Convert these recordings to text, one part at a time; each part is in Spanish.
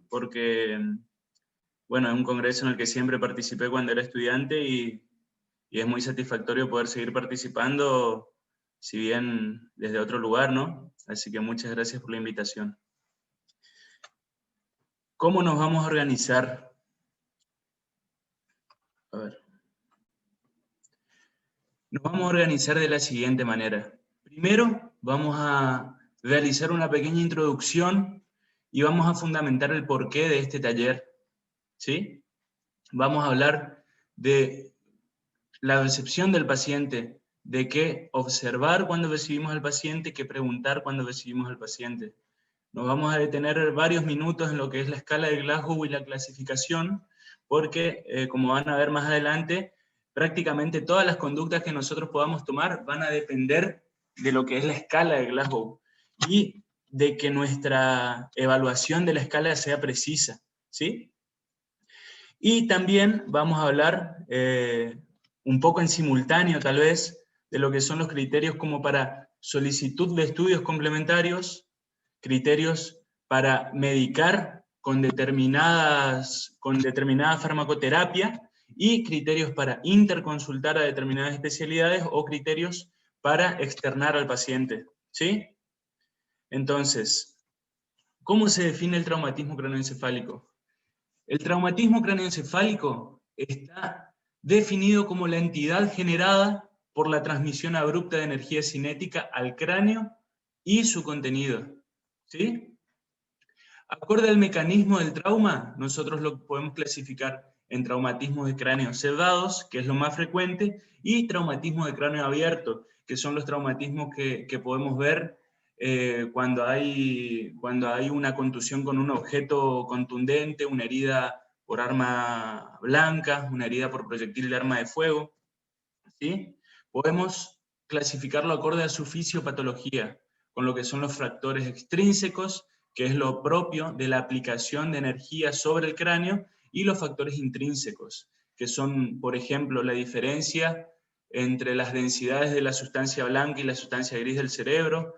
porque, bueno, es un congreso en el que siempre participé cuando era estudiante y es muy satisfactorio poder seguir participando, si bien desde otro lugar, ¿no? Así que muchas gracias por la invitación. ¿Cómo nos vamos a organizar? A ver. Nos vamos a organizar de la siguiente manera. Primero, vamos a realizar una pequeña introducción y vamos a fundamentar el porqué de este taller, ¿sí? Vamos a hablar de la recepción del paciente, de qué observar cuando recibimos al paciente, qué preguntar cuando recibimos al paciente. Nos vamos a detener varios minutos en lo que es la escala de Glasgow y la clasificación, porque, como van a ver más adelante, prácticamente todas las conductas que nosotros podamos tomar van a depender de lo que es la escala de Glasgow y de que nuestra evaluación de la escala sea precisa, ¿sí? Y también vamos a hablar un poco en simultáneo, tal vez, de lo que son los criterios como para solicitud de estudios complementarios, criterios para medicar con determinada farmacoterapia y criterios para interconsultar a determinadas especialidades o criterios para externar al paciente, ¿sí? Entonces, ¿cómo se define el traumatismo craneoencefálico? El traumatismo craneoencefálico está definido como la entidad generada por la transmisión abrupta de energía cinética al cráneo y su contenido, ¿sí? Acorde al mecanismo del trauma, nosotros lo podemos clasificar en traumatismos de cráneo cerrados, que es lo más frecuente, y traumatismos de cráneo abierto, que son los traumatismos que podemos ver cuando hay una contusión con un objeto contundente, una herida por arma blanca, una herida por proyectil de arma de fuego, ¿sí? Podemos clasificarlo acorde a su fisiopatología, con lo que son los factores extrínsecos, que es lo propio de la aplicación de energía sobre el cráneo, y los factores intrínsecos, que son, por ejemplo, la diferencia entre las densidades de la sustancia blanca y la sustancia gris del cerebro,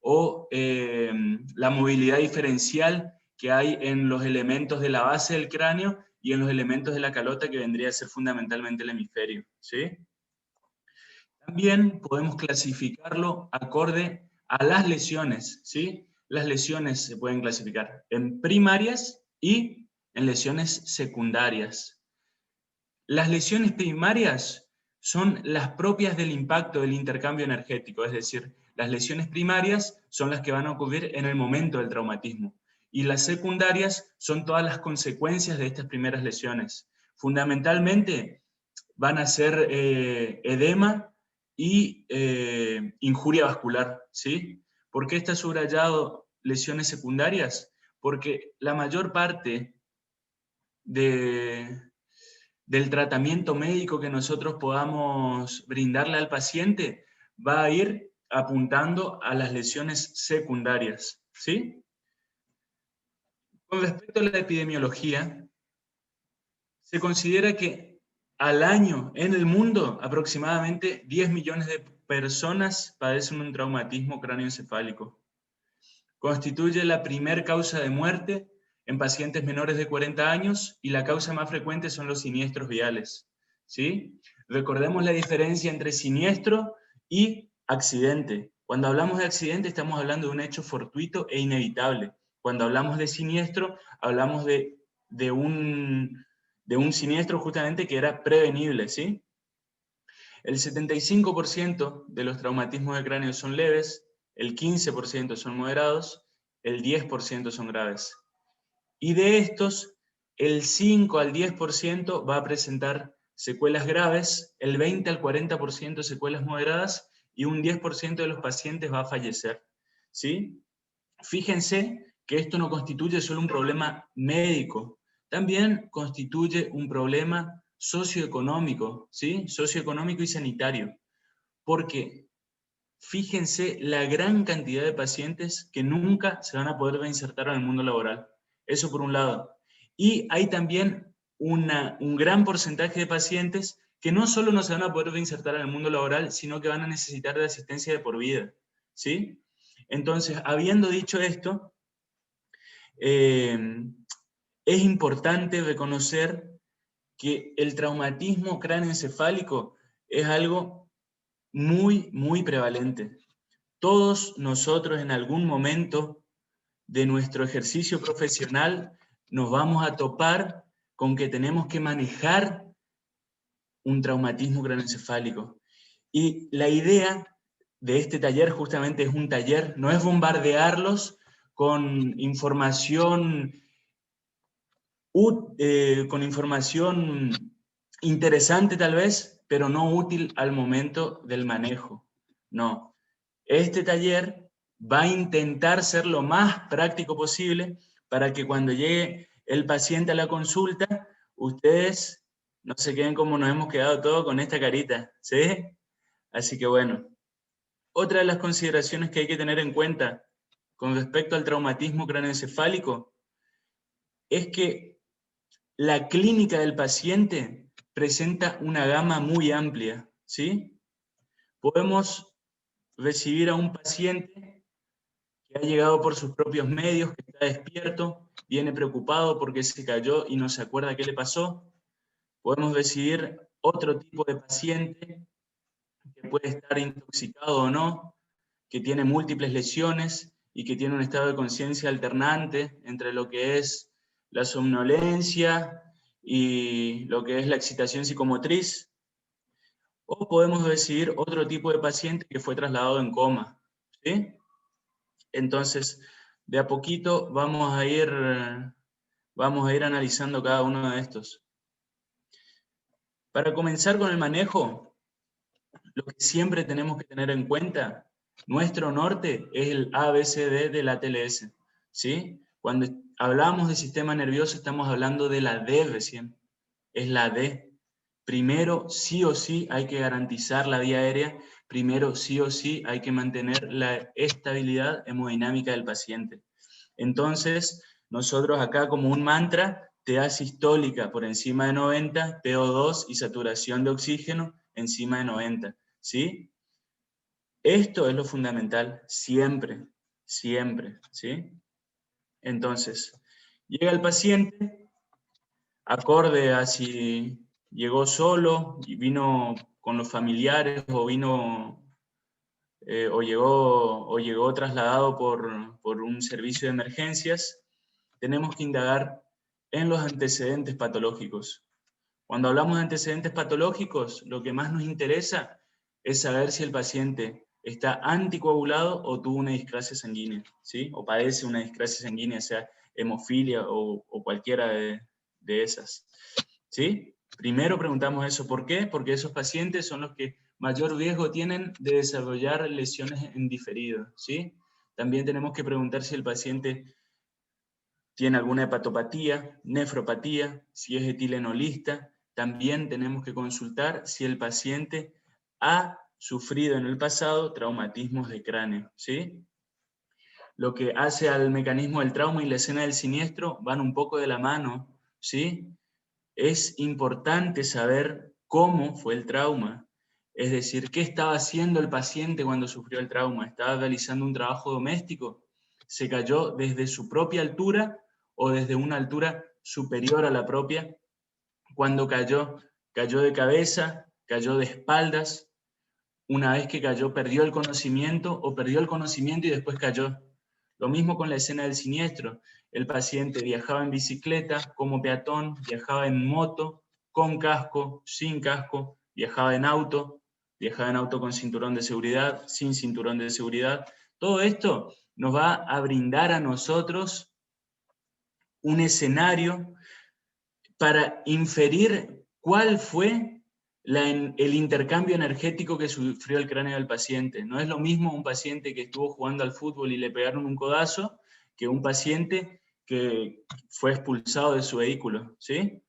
o la movilidad diferencial que hay en los elementos de la base del cráneo y en los elementos de la calota, que vendría a ser fundamentalmente el hemisferio, ¿sí? También podemos clasificarlo acorde a las lesiones, ¿sí? Las lesiones se pueden clasificar en primarias y en lesiones secundarias. Las lesiones primarias son las propias del impacto del intercambio energético, es decir, las lesiones primarias son las que van a ocurrir en el momento del traumatismo, y las secundarias son todas las consecuencias de estas primeras lesiones. Fundamentalmente van a ser edema y injuria vascular, ¿sí? ¿Por qué está subrayado lesiones secundarias? Porque la mayor parte del tratamiento médico que nosotros podamos brindarle al paciente va a ir apuntando a las lesiones secundarias, ¿sí? Con respecto a la epidemiología, se considera que al año en el mundo aproximadamente 10 millones de personas padecen un traumatismo cráneoencefálico. Constituye la primer causa de muerte en pacientes menores de 40 años y la causa más frecuente son los siniestros viales, ¿sí? Recordemos la diferencia entre siniestro y accidente. Cuando hablamos de accidente estamos hablando de un hecho fortuito e inevitable. Cuando hablamos de siniestro, hablamos de un siniestro justamente que era prevenible, ¿sí? El 75% de los traumatismos de cráneo son leves, el 15% son moderados, el 10% son graves. Y de estos, el 5 al 10% va a presentar secuelas graves, el 20 al 40% secuelas moderadas, y un 10% de los pacientes va a fallecer, ¿sí? Fíjense que esto no constituye solo un problema médico, también constituye un problema socioeconómico, ¿sí? Socioeconómico y sanitario, porque fíjense la gran cantidad de pacientes que nunca se van a poder reinsertar en el mundo laboral. Eso por un lado. Y hay también un gran porcentaje de pacientes que no solo no se van a poder reinsertar en el mundo laboral, sino que van a necesitar de asistencia de por vida, ¿sí? Entonces, habiendo dicho esto, es importante reconocer que el traumatismo cráneoencefálico es algo muy, muy prevalente. Todos nosotros en algún momento de nuestro ejercicio profesional nos vamos a topar con que tenemos que manejar un traumatismo cráneoencefálico. Y la idea de este taller justamente es un taller, no es bombardearlos con información interesante tal vez, pero no útil al momento del manejo. No. Este taller va a intentar ser lo más práctico posible para que cuando llegue el paciente a la consulta, ustedes no se queden como nos hemos quedado todos con esta carita, ¿sí? Así que bueno, otra de las consideraciones que hay que tener en cuenta con respecto al traumatismo craneoencefálico es que la clínica del paciente presenta una gama muy amplia, ¿sí? Podemos recibir a un paciente que ha llegado por sus propios medios, que está despierto, viene preocupado porque se cayó y no se acuerda qué le pasó. Podemos recibir otro tipo de paciente que puede estar intoxicado o no, que tiene múltiples lesiones y que tiene un estado de conciencia alternante entre lo que es la somnolencia y lo que es la excitación psicomotriz. O podemos recibir otro tipo de paciente que fue trasladado en coma, ¿sí? Entonces, de a poquito vamos a ir analizando cada uno de estos. Para comenzar con el manejo, lo que siempre tenemos que tener en cuenta, nuestro norte es el ABCD de la TLS, ¿sí? Cuando hablamos de sistema nervioso estamos hablando de la D recién, es la D. Primero, sí o sí, hay que garantizar la vía aérea. Primero, sí o sí, hay que mantener la estabilidad hemodinámica del paciente. Entonces, nosotros acá como un mantra, TA sistólica por encima de 90, PO2 y saturación de oxígeno encima de 90, ¿sí? Esto es lo fundamental, siempre, siempre, ¿sí? Entonces, llega el paciente, acorde a si llegó solo y vino con los familiares o vino o llegó trasladado por un servicio de emergencias, tenemos que indagar en los antecedentes patológicos. Cuando hablamos de antecedentes patológicos, lo que más nos interesa es saber si el paciente está anticoagulado o tuvo una discrasia sanguínea, ¿sí? O padece una discrasia sanguínea, sea hemofilia o cualquiera de esas, ¿sí? Primero preguntamos eso. ¿Por qué? Porque esos pacientes son los que mayor riesgo tienen de desarrollar lesiones en diferido, ¿sí? También tenemos que preguntar si el paciente tiene alguna hepatopatía, nefropatía, si es etilenolista. También tenemos que consultar si el paciente ha sufrido en el pasado traumatismos de cráneo, ¿sí? Lo que hace al mecanismo del trauma y la escena del siniestro van un poco de la mano, ¿sí? Es importante saber cómo fue el trauma, es decir, qué estaba haciendo el paciente cuando sufrió el trauma. ¿Estaba realizando un trabajo doméstico? ¿Se cayó desde su propia altura o desde una altura superior a la propia? Cuando cayó, cayó de cabeza, cayó de espaldas. Una vez que cayó, perdió el conocimiento o perdió el conocimiento y después cayó. Lo mismo con la escena del siniestro. El paciente viajaba en bicicleta, como peatón, viajaba en moto, con casco, sin casco, viajaba en auto con cinturón de seguridad, sin cinturón de seguridad. Todo esto nos va a brindar a nosotros un escenario para inferir cuál fue el intercambio energético que sufrió el cráneo del paciente. No es lo mismo un paciente que estuvo jugando al fútbol y le pegaron un codazo que un paciente que fue expulsado de su vehículo, ¿sí?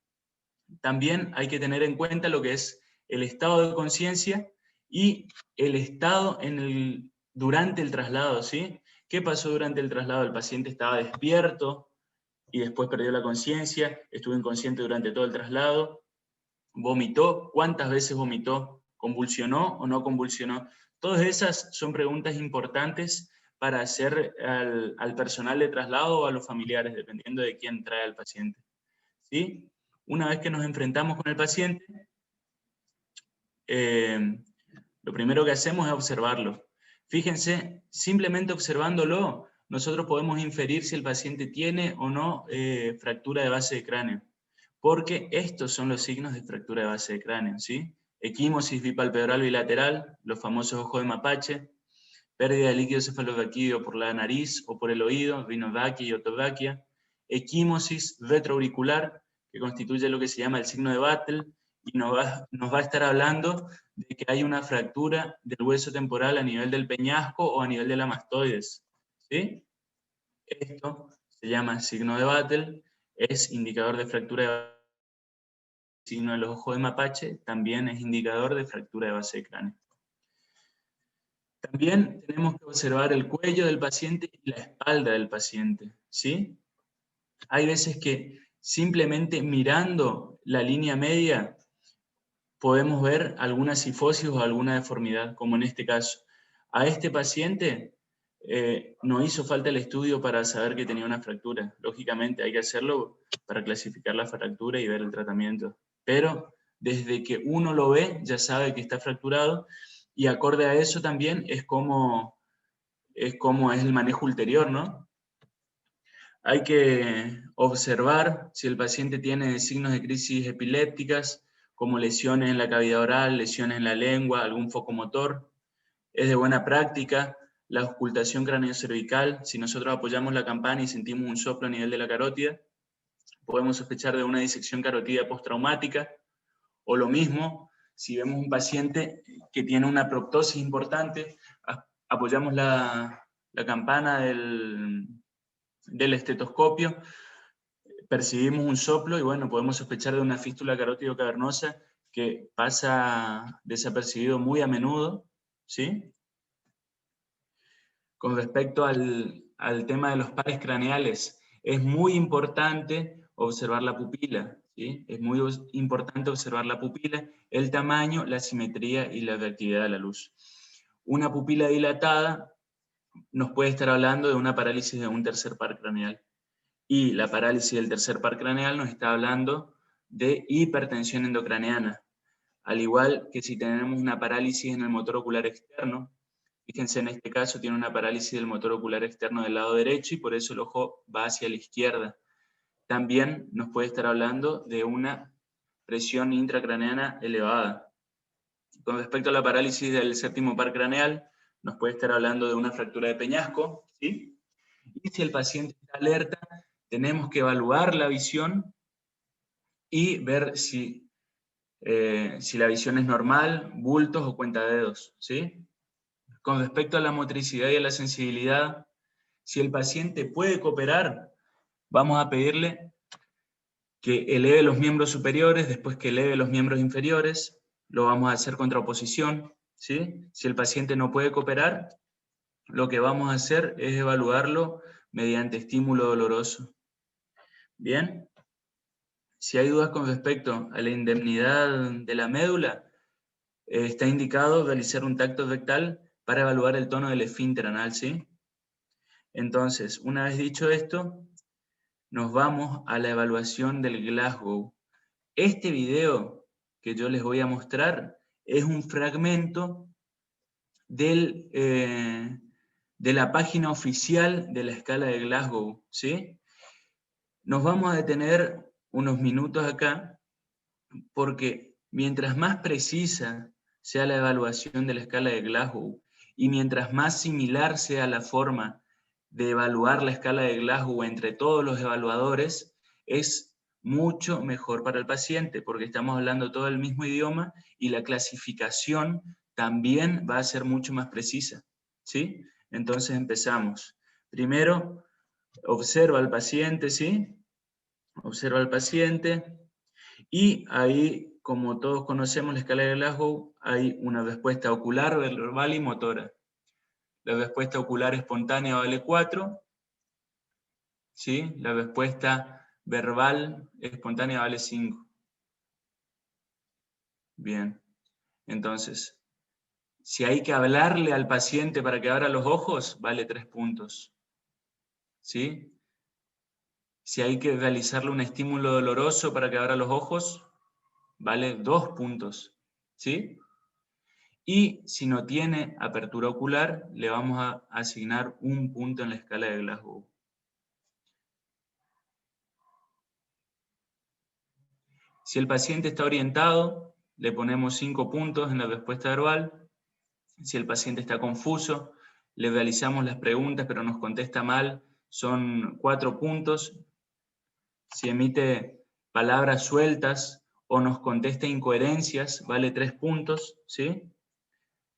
También hay que tener en cuenta lo que es el estado de conciencia y el estado durante el traslado, ¿sí? ¿Qué pasó durante el traslado? El paciente estaba despierto y después perdió la conciencia, estuvo inconsciente durante todo el traslado, vomitó, ¿cuántas veces vomitó? ¿Convulsionó o no convulsionó? Todas esas son preguntas importantes para hacer al personal de traslado o a los familiares, dependiendo de quién trae al paciente. ¿Sí? Una vez que nos enfrentamos con el paciente, lo primero que hacemos es observarlo. Fíjense, simplemente observándolo, nosotros podemos inferir si el paciente tiene o no fractura de base de cráneo, porque estos son los signos de fractura de base de cráneo, ¿sí? Equimosis bipalpebral bilateral, los famosos ojos de mapache, pérdida de líquido cefalorraquídeo por la nariz o por el oído, rinodaquia y otodaquia, equimosis retroauricular, que constituye lo que se llama el signo de Battle, y nos va a estar hablando de que hay una fractura del hueso temporal a nivel del peñasco o a nivel de la mastoides. ¿Sí? Esto se llama signo de Battle, es indicador de fractura de base. El signo de los ojos de mapache también es indicador de fractura de base de cráneo. También tenemos que observar el cuello del paciente y la espalda del paciente, ¿sí? Hay veces que simplemente mirando la línea media podemos ver alguna cifosis o alguna deformidad, como en este caso. A este paciente no hizo falta el estudio para saber que tenía una fractura. Lógicamente hay que hacerlo para clasificar la fractura y ver el tratamiento. Pero desde que uno lo ve, ya sabe que está fracturado, y acorde a eso también es como es el manejo ulterior, ¿no? Hay que observar si el paciente tiene signos de crisis epilépticas, como lesiones en la cavidad oral, lesiones en la lengua, algún foco motor. Es de buena práctica la auscultación craneocervical. Si nosotros apoyamos la campana y sentimos un soplo a nivel de la carótida, podemos sospechar de una disección carotídea postraumática. O lo mismo, si vemos un paciente que tiene una proptosis importante, apoyamos la campana del estetoscopio, percibimos un soplo y bueno, podemos sospechar de una fístula carótido cavernosa que pasa desapercibido muy a menudo, ¿sí? Con respecto al tema de los pares craneales, es muy importante observar la pupila, ¿sí? Es muy importante observar la pupila, el tamaño, la simetría y la reactividad de la luz. Una pupila dilatada nos puede estar hablando de una parálisis de un tercer par craneal. Y la parálisis del tercer par craneal nos está hablando de hipertensión endocraneana. Al igual que si tenemos una parálisis en el motor ocular externo, fíjense en este caso tiene una parálisis del motor ocular externo del lado derecho y por eso el ojo va hacia la izquierda. También nos puede estar hablando de una presión intracraneana elevada. Con respecto a la parálisis del séptimo par craneal, nos puede estar hablando de una fractura de peñasco, ¿sí? Y si el paciente está alerta, tenemos que evaluar la visión y ver si la visión es normal, bultos o cuentadedos, ¿sí? Con respecto a la motricidad y a la sensibilidad, si el paciente puede cooperar, vamos a pedirle que eleve los miembros superiores, después que eleve los miembros inferiores, lo vamos a hacer contra oposición, ¿sí? Si el paciente no puede cooperar, lo que vamos a hacer es evaluarlo mediante estímulo doloroso. Bien, si hay dudas con respecto a la indemnidad de la médula, está indicado realizar un tacto rectal para evaluar el tono del esfínter anal, ¿sí? Entonces, una vez dicho esto, nos vamos a la evaluación del Glasgow. Este video que yo les voy a mostrar es un fragmento de la página oficial de la escala de Glasgow, ¿sí? Nos vamos a detener unos minutos acá, porque mientras más precisa sea la evaluación de la escala de Glasgow y mientras más similar sea la forma de evaluar la escala de Glasgow entre todos los evaluadores, es mucho mejor para el paciente, porque estamos hablando todo el mismo idioma y la clasificación también va a ser mucho más precisa, ¿sí? Entonces empezamos. Primero, observa al paciente, ¿sí? Observa al paciente y ahí, como todos conocemos la escala de Glasgow, hay una respuesta ocular, verbal y motora. La respuesta ocular espontánea vale 4, ¿sí? La respuesta verbal espontánea vale 5. Bien, entonces, Si hay que hablarle al paciente para que abra los ojos, vale 3 puntos. ¿Sí? Si hay que realizarle un estímulo doloroso para que abra los ojos, vale 2 puntos. ¿Sí? Y si no tiene apertura ocular, le vamos a asignar 1 punto en la escala de Glasgow. Si el paciente está orientado, le ponemos 5 puntos en la respuesta verbal. Si el paciente está confuso, le realizamos las preguntas pero nos contesta mal, son 4 puntos. Si emite palabras sueltas o nos contesta incoherencias, vale 3 puntos, ¿sí?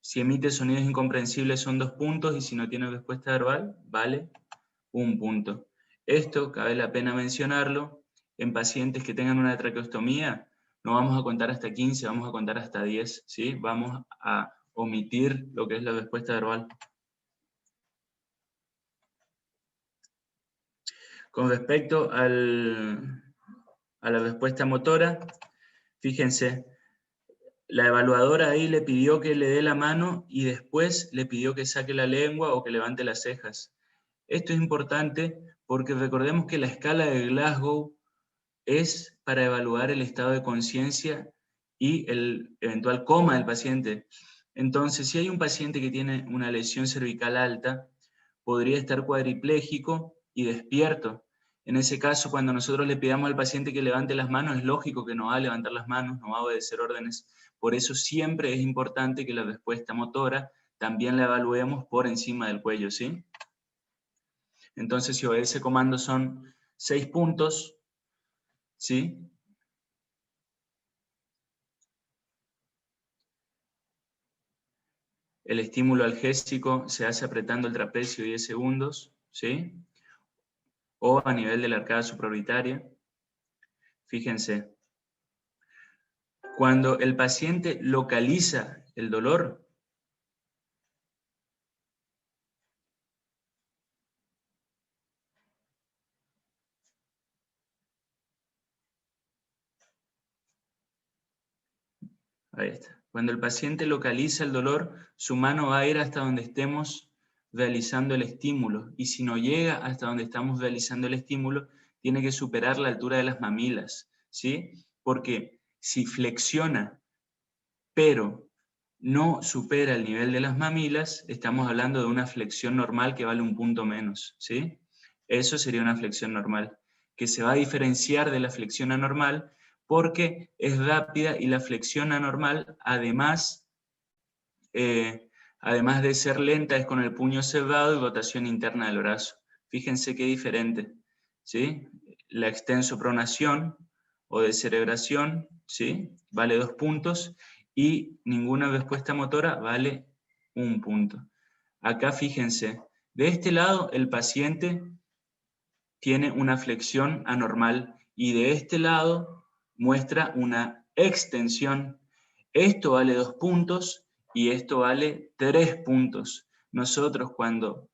Si emite sonidos incomprensibles son 2 puntos, y si no tiene respuesta verbal, vale 1 punto. Esto, cabe la pena mencionarlo, en pacientes que tengan una traqueostomía, no vamos a contar hasta 15, vamos a contar hasta 10, ¿sí? Vamos a omitir lo que es la respuesta verbal. Con respecto a la respuesta motora, fíjense, la evaluadora ahí le pidió que le dé la mano y después le pidió que saque la lengua o que levante las cejas. Esto es importante porque recordemos que la escala de Glasgow es para evaluar el estado de conciencia y el eventual coma del paciente. Entonces, si hay un paciente que tiene una lesión cervical alta, podría estar cuadripléjico y despierto. En ese caso, cuando nosotros le pidamos al paciente que levante las manos, es lógico que no va a levantar las manos, no va a obedecer órdenes. Por eso siempre es importante que la respuesta motora también la evaluemos por encima del cuello, ¿sí? Entonces, si obedece comandos son 6 puntos, ¿sí? El estímulo algésico se hace apretando el trapecio 10 segundos, ¿sí? O a nivel de la arcada supraorbitaria. Fíjense, cuando el paciente localiza el dolor, ahí está. Cuando el paciente localiza el dolor, su mano va a ir hasta donde estemos realizando el estímulo. Y si no llega hasta donde estamos realizando el estímulo, tiene que superar la altura de las mamilas, ¿sí? Porque si flexiona, pero no supera el nivel de las mamilas, estamos hablando de una flexión normal que vale 1 punto menos, ¿sí? Eso sería una flexión normal, que se va a diferenciar de la flexión anormal porque es rápida, y la flexión anormal, además de ser lenta, es con el puño cerrado y rotación interna del brazo. Fíjense qué diferente, ¿sí? La extensopronación o descerebración, ¿sí? Vale 2 puntos, y ninguna respuesta motora vale 1 punto. Acá fíjense, de este lado el paciente tiene una flexión anormal y de este lado muestra una extensión. Esto vale 2 puntos y esto vale 3 puntos. Nosotros, cuando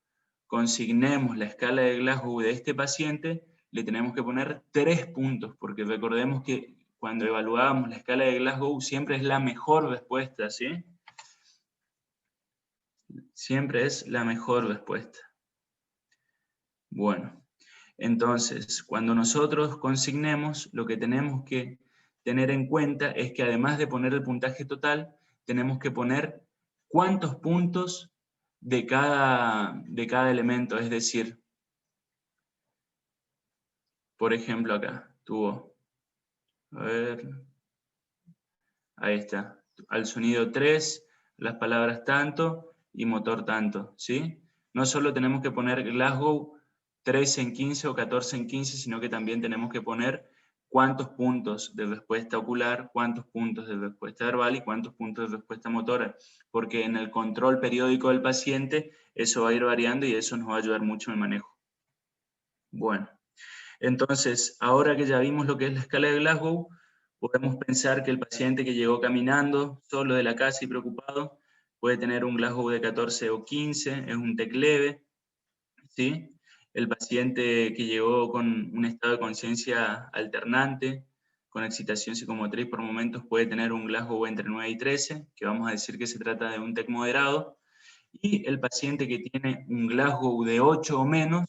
consignemos la escala de Glasgow de este paciente, le tenemos que poner 3 puntos, porque recordemos que cuando evaluamos la escala de Glasgow siempre es la mejor respuesta, ¿sí? Siempre es la mejor respuesta. Bueno. Entonces, cuando nosotros consignemos, lo que tenemos que tener en cuenta es que además de poner el puntaje total, tenemos que poner cuántos puntos de cada elemento. Es decir, por ejemplo acá, tuvo, a ver, ahí está, al sonido 3, las palabras tanto y motor tanto, ¿sí? No solo tenemos que poner Glasgow 13 en 15 o 14 en 15, sino que también tenemos que poner cuántos puntos de respuesta ocular, cuántos puntos de respuesta verbal y cuántos puntos de respuesta motora, porque en el control periódico del paciente eso va a ir variando y eso nos va a ayudar mucho en el manejo. Bueno, entonces, ahora que ya vimos lo que es la escala de Glasgow, podemos pensar que el paciente que llegó caminando solo de la casa y preocupado puede tener un Glasgow de 14 o 15, es un TEC leve, ¿sí? El paciente que llegó con un estado de conciencia alternante, con excitación psicomotriz por momentos puede tener un Glasgow entre 9 y 13, que vamos a decir que se trata de un TEC moderado, y el paciente que tiene un Glasgow de 8 o menos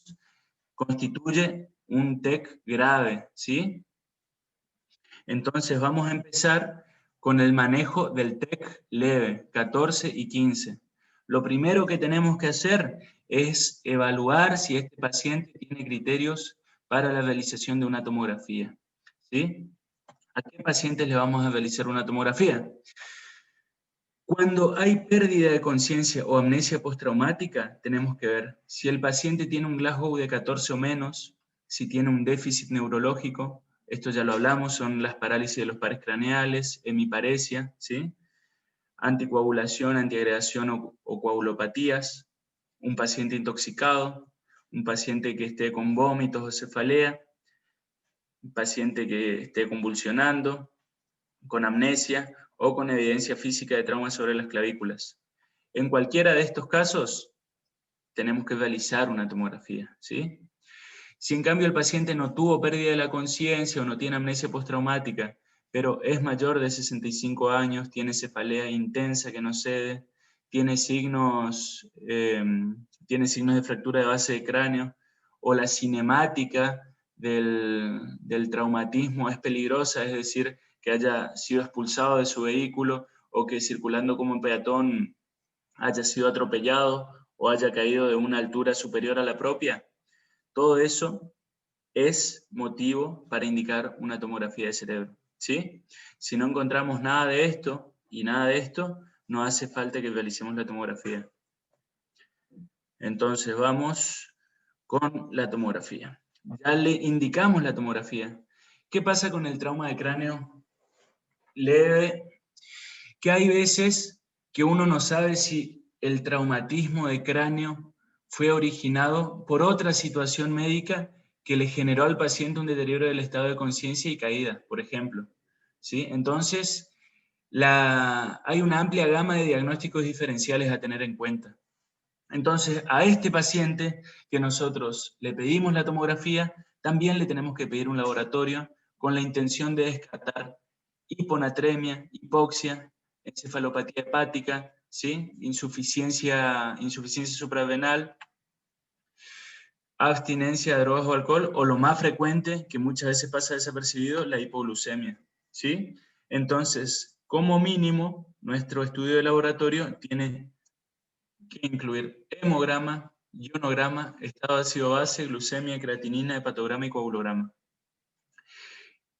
constituye un TEC grave, ¿sí? Entonces vamos a empezar con el manejo del TEC leve, 14 y 15. Lo primero que tenemos que hacer es evaluar si este paciente tiene criterios para la realización de una tomografía, ¿sí? ¿A qué pacientes le vamos a realizar una tomografía? Cuando hay pérdida de conciencia o amnesia postraumática, tenemos que ver si el paciente tiene un Glasgow de 14 o menos, si tiene un déficit neurológico, esto ya lo hablamos, son las parálisis de los pares craneales, hemiparesia, ¿sí? Anticoagulación, antiagregación o coagulopatías, un paciente intoxicado, un paciente que esté con vómitos o cefalea, un paciente que esté convulsionando, con amnesia o con evidencia física de trauma sobre las clavículas. En cualquiera de estos casos, tenemos que realizar una tomografía, ¿sí? Si en cambio el paciente no tuvo pérdida de la conciencia o no tiene amnesia postraumática, pero es mayor de 65 años, tiene cefalea intensa que no cede, tiene signos de fractura de base de cráneo, o la cinemática del traumatismo es peligrosa, es decir, que haya sido expulsado de su vehículo o que circulando como un peatón haya sido atropellado o haya caído de una altura superior a la propia, todo eso es motivo para indicar una tomografía de cerebro, ¿sí? Si no encontramos nada de esto y nada de esto, no hace falta que realicemos la tomografía. Entonces vamos con la tomografía. Ya le indicamos la tomografía. ¿Qué pasa con el trauma de cráneo leve? Que hay veces que uno no sabe si el traumatismo de cráneo fue originado por otra situación médica que le generó al paciente un deterioro del estado de conciencia y caída, por ejemplo, ¿sí? Entonces, hay una amplia gama de diagnósticos diferenciales a tener en cuenta. Entonces, a este paciente que nosotros le pedimos la tomografía, también le tenemos que pedir un laboratorio con la intención de descartar hiponatremia, hipoxia, encefalopatía hepática, ¿sí? insuficiencia suprarrenal, abstinencia de drogas o alcohol, o lo más frecuente, que muchas veces pasa desapercibido, la hipoglucemia, ¿sí? Entonces, como mínimo, nuestro estudio de laboratorio tiene que incluir hemograma, ionograma, estado de ácido base, glucemia, creatinina, hepatograma y coagulograma.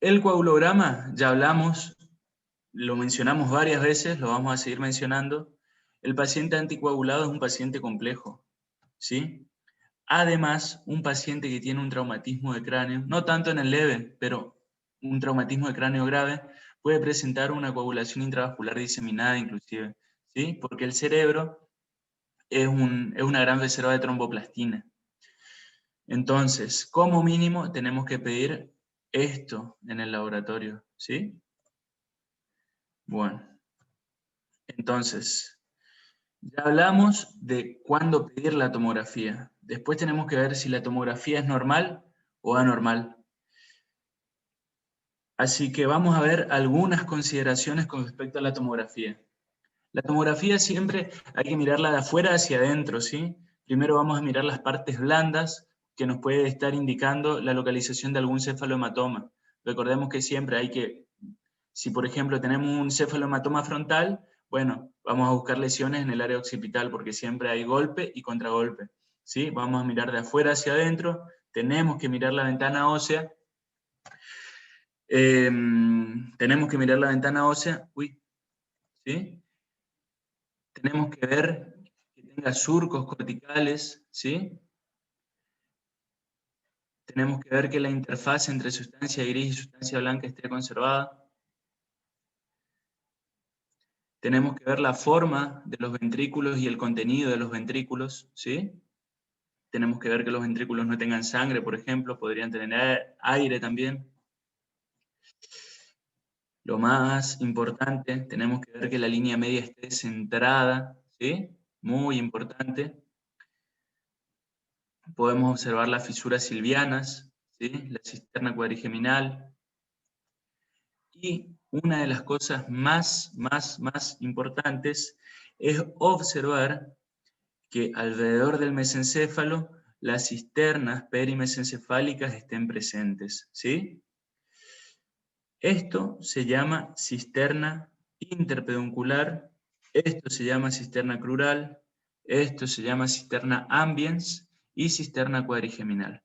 El coagulograma, ya hablamos, lo mencionamos varias veces, lo vamos a seguir mencionando. El paciente anticoagulado es un paciente complejo, ¿sí? Además, un paciente que tiene un traumatismo de cráneo, no tanto en el leve, pero un traumatismo de cráneo grave, puede presentar una coagulación intravascular diseminada inclusive, ¿sí? Porque el cerebro es una gran reserva de tromboplastina. Entonces, como mínimo, tenemos que pedir esto en el laboratorio, ¿sí? Bueno, entonces, ya hablamos de cuándo pedir la tomografía. Después tenemos que ver si la tomografía es normal o anormal. Así que vamos a ver algunas consideraciones con respecto a la tomografía. La tomografía siempre hay que mirarla de afuera hacia adentro, ¿sí? Primero vamos a mirar las partes blandas que nos puede estar indicando la localización de algún cefalohematoma. Recordemos que siempre hay que, si por ejemplo tenemos un cefalohematoma frontal, bueno, vamos a buscar lesiones en el área occipital porque siempre hay golpe y contragolpe, ¿sí? Vamos a mirar de afuera hacia adentro, tenemos que mirar la ventana ósea, ¿sí? Tenemos que ver que tenga surcos corticales, ¿sí? Tenemos que ver que la interfaz entre sustancia gris y sustancia blanca esté conservada. Tenemos que ver la forma de los ventrículos y el contenido de los ventrículos, ¿sí? Tenemos que ver que los ventrículos no tengan sangre, por ejemplo, podrían tener aire también. Lo más importante, tenemos que ver que la línea media esté centrada, ¿sí? Muy importante. Podemos observar las fisuras silvianas, ¿sí? La cisterna cuadrigeminal. Y una de las cosas más importantes es observar que alrededor del mesencéfalo las cisternas perimesencefálicas estén presentes, ¿sí? Esto se llama cisterna interpeduncular, esto se llama cisterna crural, esto se llama cisterna ambiens y cisterna cuadrigeminal.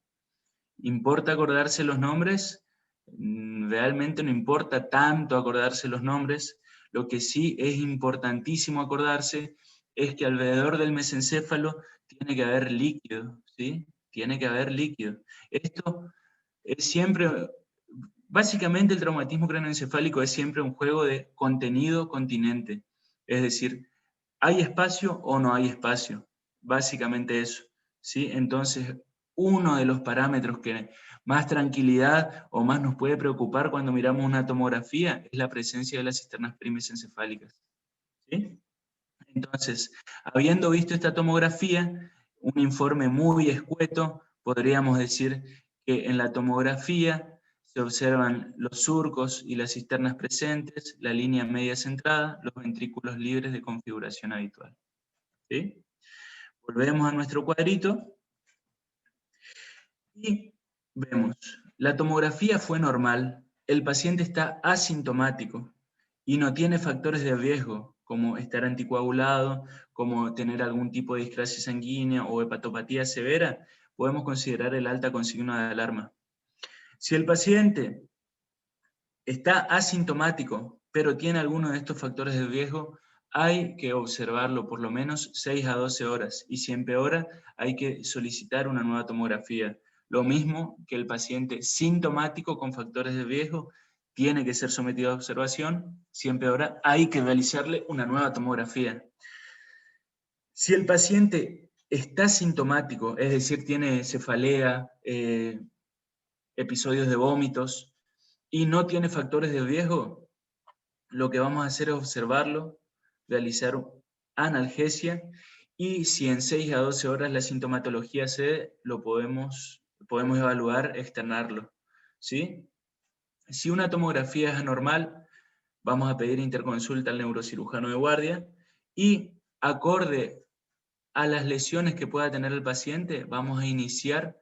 ¿Importa acordarse los nombres? Realmente no importa tanto acordarse los nombres. Lo que sí es importantísimo acordarse es que alrededor del mesencéfalo tiene que haber líquido, ¿sí? Tiene que haber líquido. Esto es siempre, básicamente el traumatismo cráneoencefálico es siempre un juego de contenido-continente. Es decir, ¿hay espacio o no hay espacio? Básicamente eso, ¿sí? Entonces, uno de los parámetros que más tranquilidad o más nos puede preocupar cuando miramos una tomografía es la presencia de las cisternas perimesencefálicas, ¿sí? Entonces, habiendo visto esta tomografía, un informe muy escueto, podríamos decir que en la tomografía se observan los surcos y las cisternas presentes, la línea media centrada, los ventrículos libres de configuración habitual, ¿sí? Volvemos a nuestro cuadrito y vemos, la tomografía fue normal, el paciente está asintomático y no tiene factores de riesgo, como estar anticoagulado, como tener algún tipo de discrasia sanguínea o hepatopatía severa, podemos considerar el alta con signo de alarma. Si el paciente está asintomático, pero tiene alguno de estos factores de riesgo, hay que observarlo por lo menos 6 a 12 horas, y si empeora, hay que solicitar una nueva tomografía. Lo mismo que el paciente sintomático con factores de riesgo tiene que ser sometido a observación, si empeora, hay que realizarle una nueva tomografía. Si el paciente está sintomático, es decir, tiene cefalea, episodios de vómitos, y no tiene factores de riesgo, lo que vamos a hacer es observarlo, realizar analgesia, y si en 6 a 12 horas la sintomatología cede, lo podemos evaluar, externarlo, ¿sí? Si una tomografía es anormal, vamos a pedir interconsulta al neurocirujano de guardia, y acorde a las lesiones que pueda tener el paciente, vamos a iniciar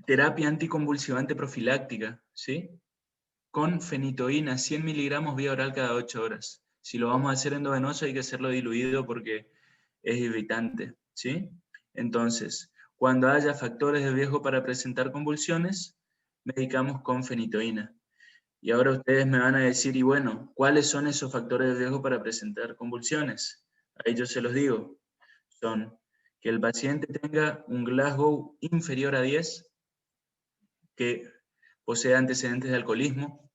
terapia anticonvulsivante profiláctica, ¿sí? Con fenitoína, 100 miligramos vía oral cada 8 horas. Si lo vamos a hacer endovenoso, hay que hacerlo diluido porque es irritante, ¿sí? Entonces, cuando haya factores de riesgo para presentar convulsiones, medicamos con fenitoína. Y ahora ustedes me van a decir, y bueno, ¿cuáles son esos factores de riesgo para presentar convulsiones? Ahí yo se los digo. Son que el paciente tenga un Glasgow inferior a 10, que posea antecedentes de alcoholismo,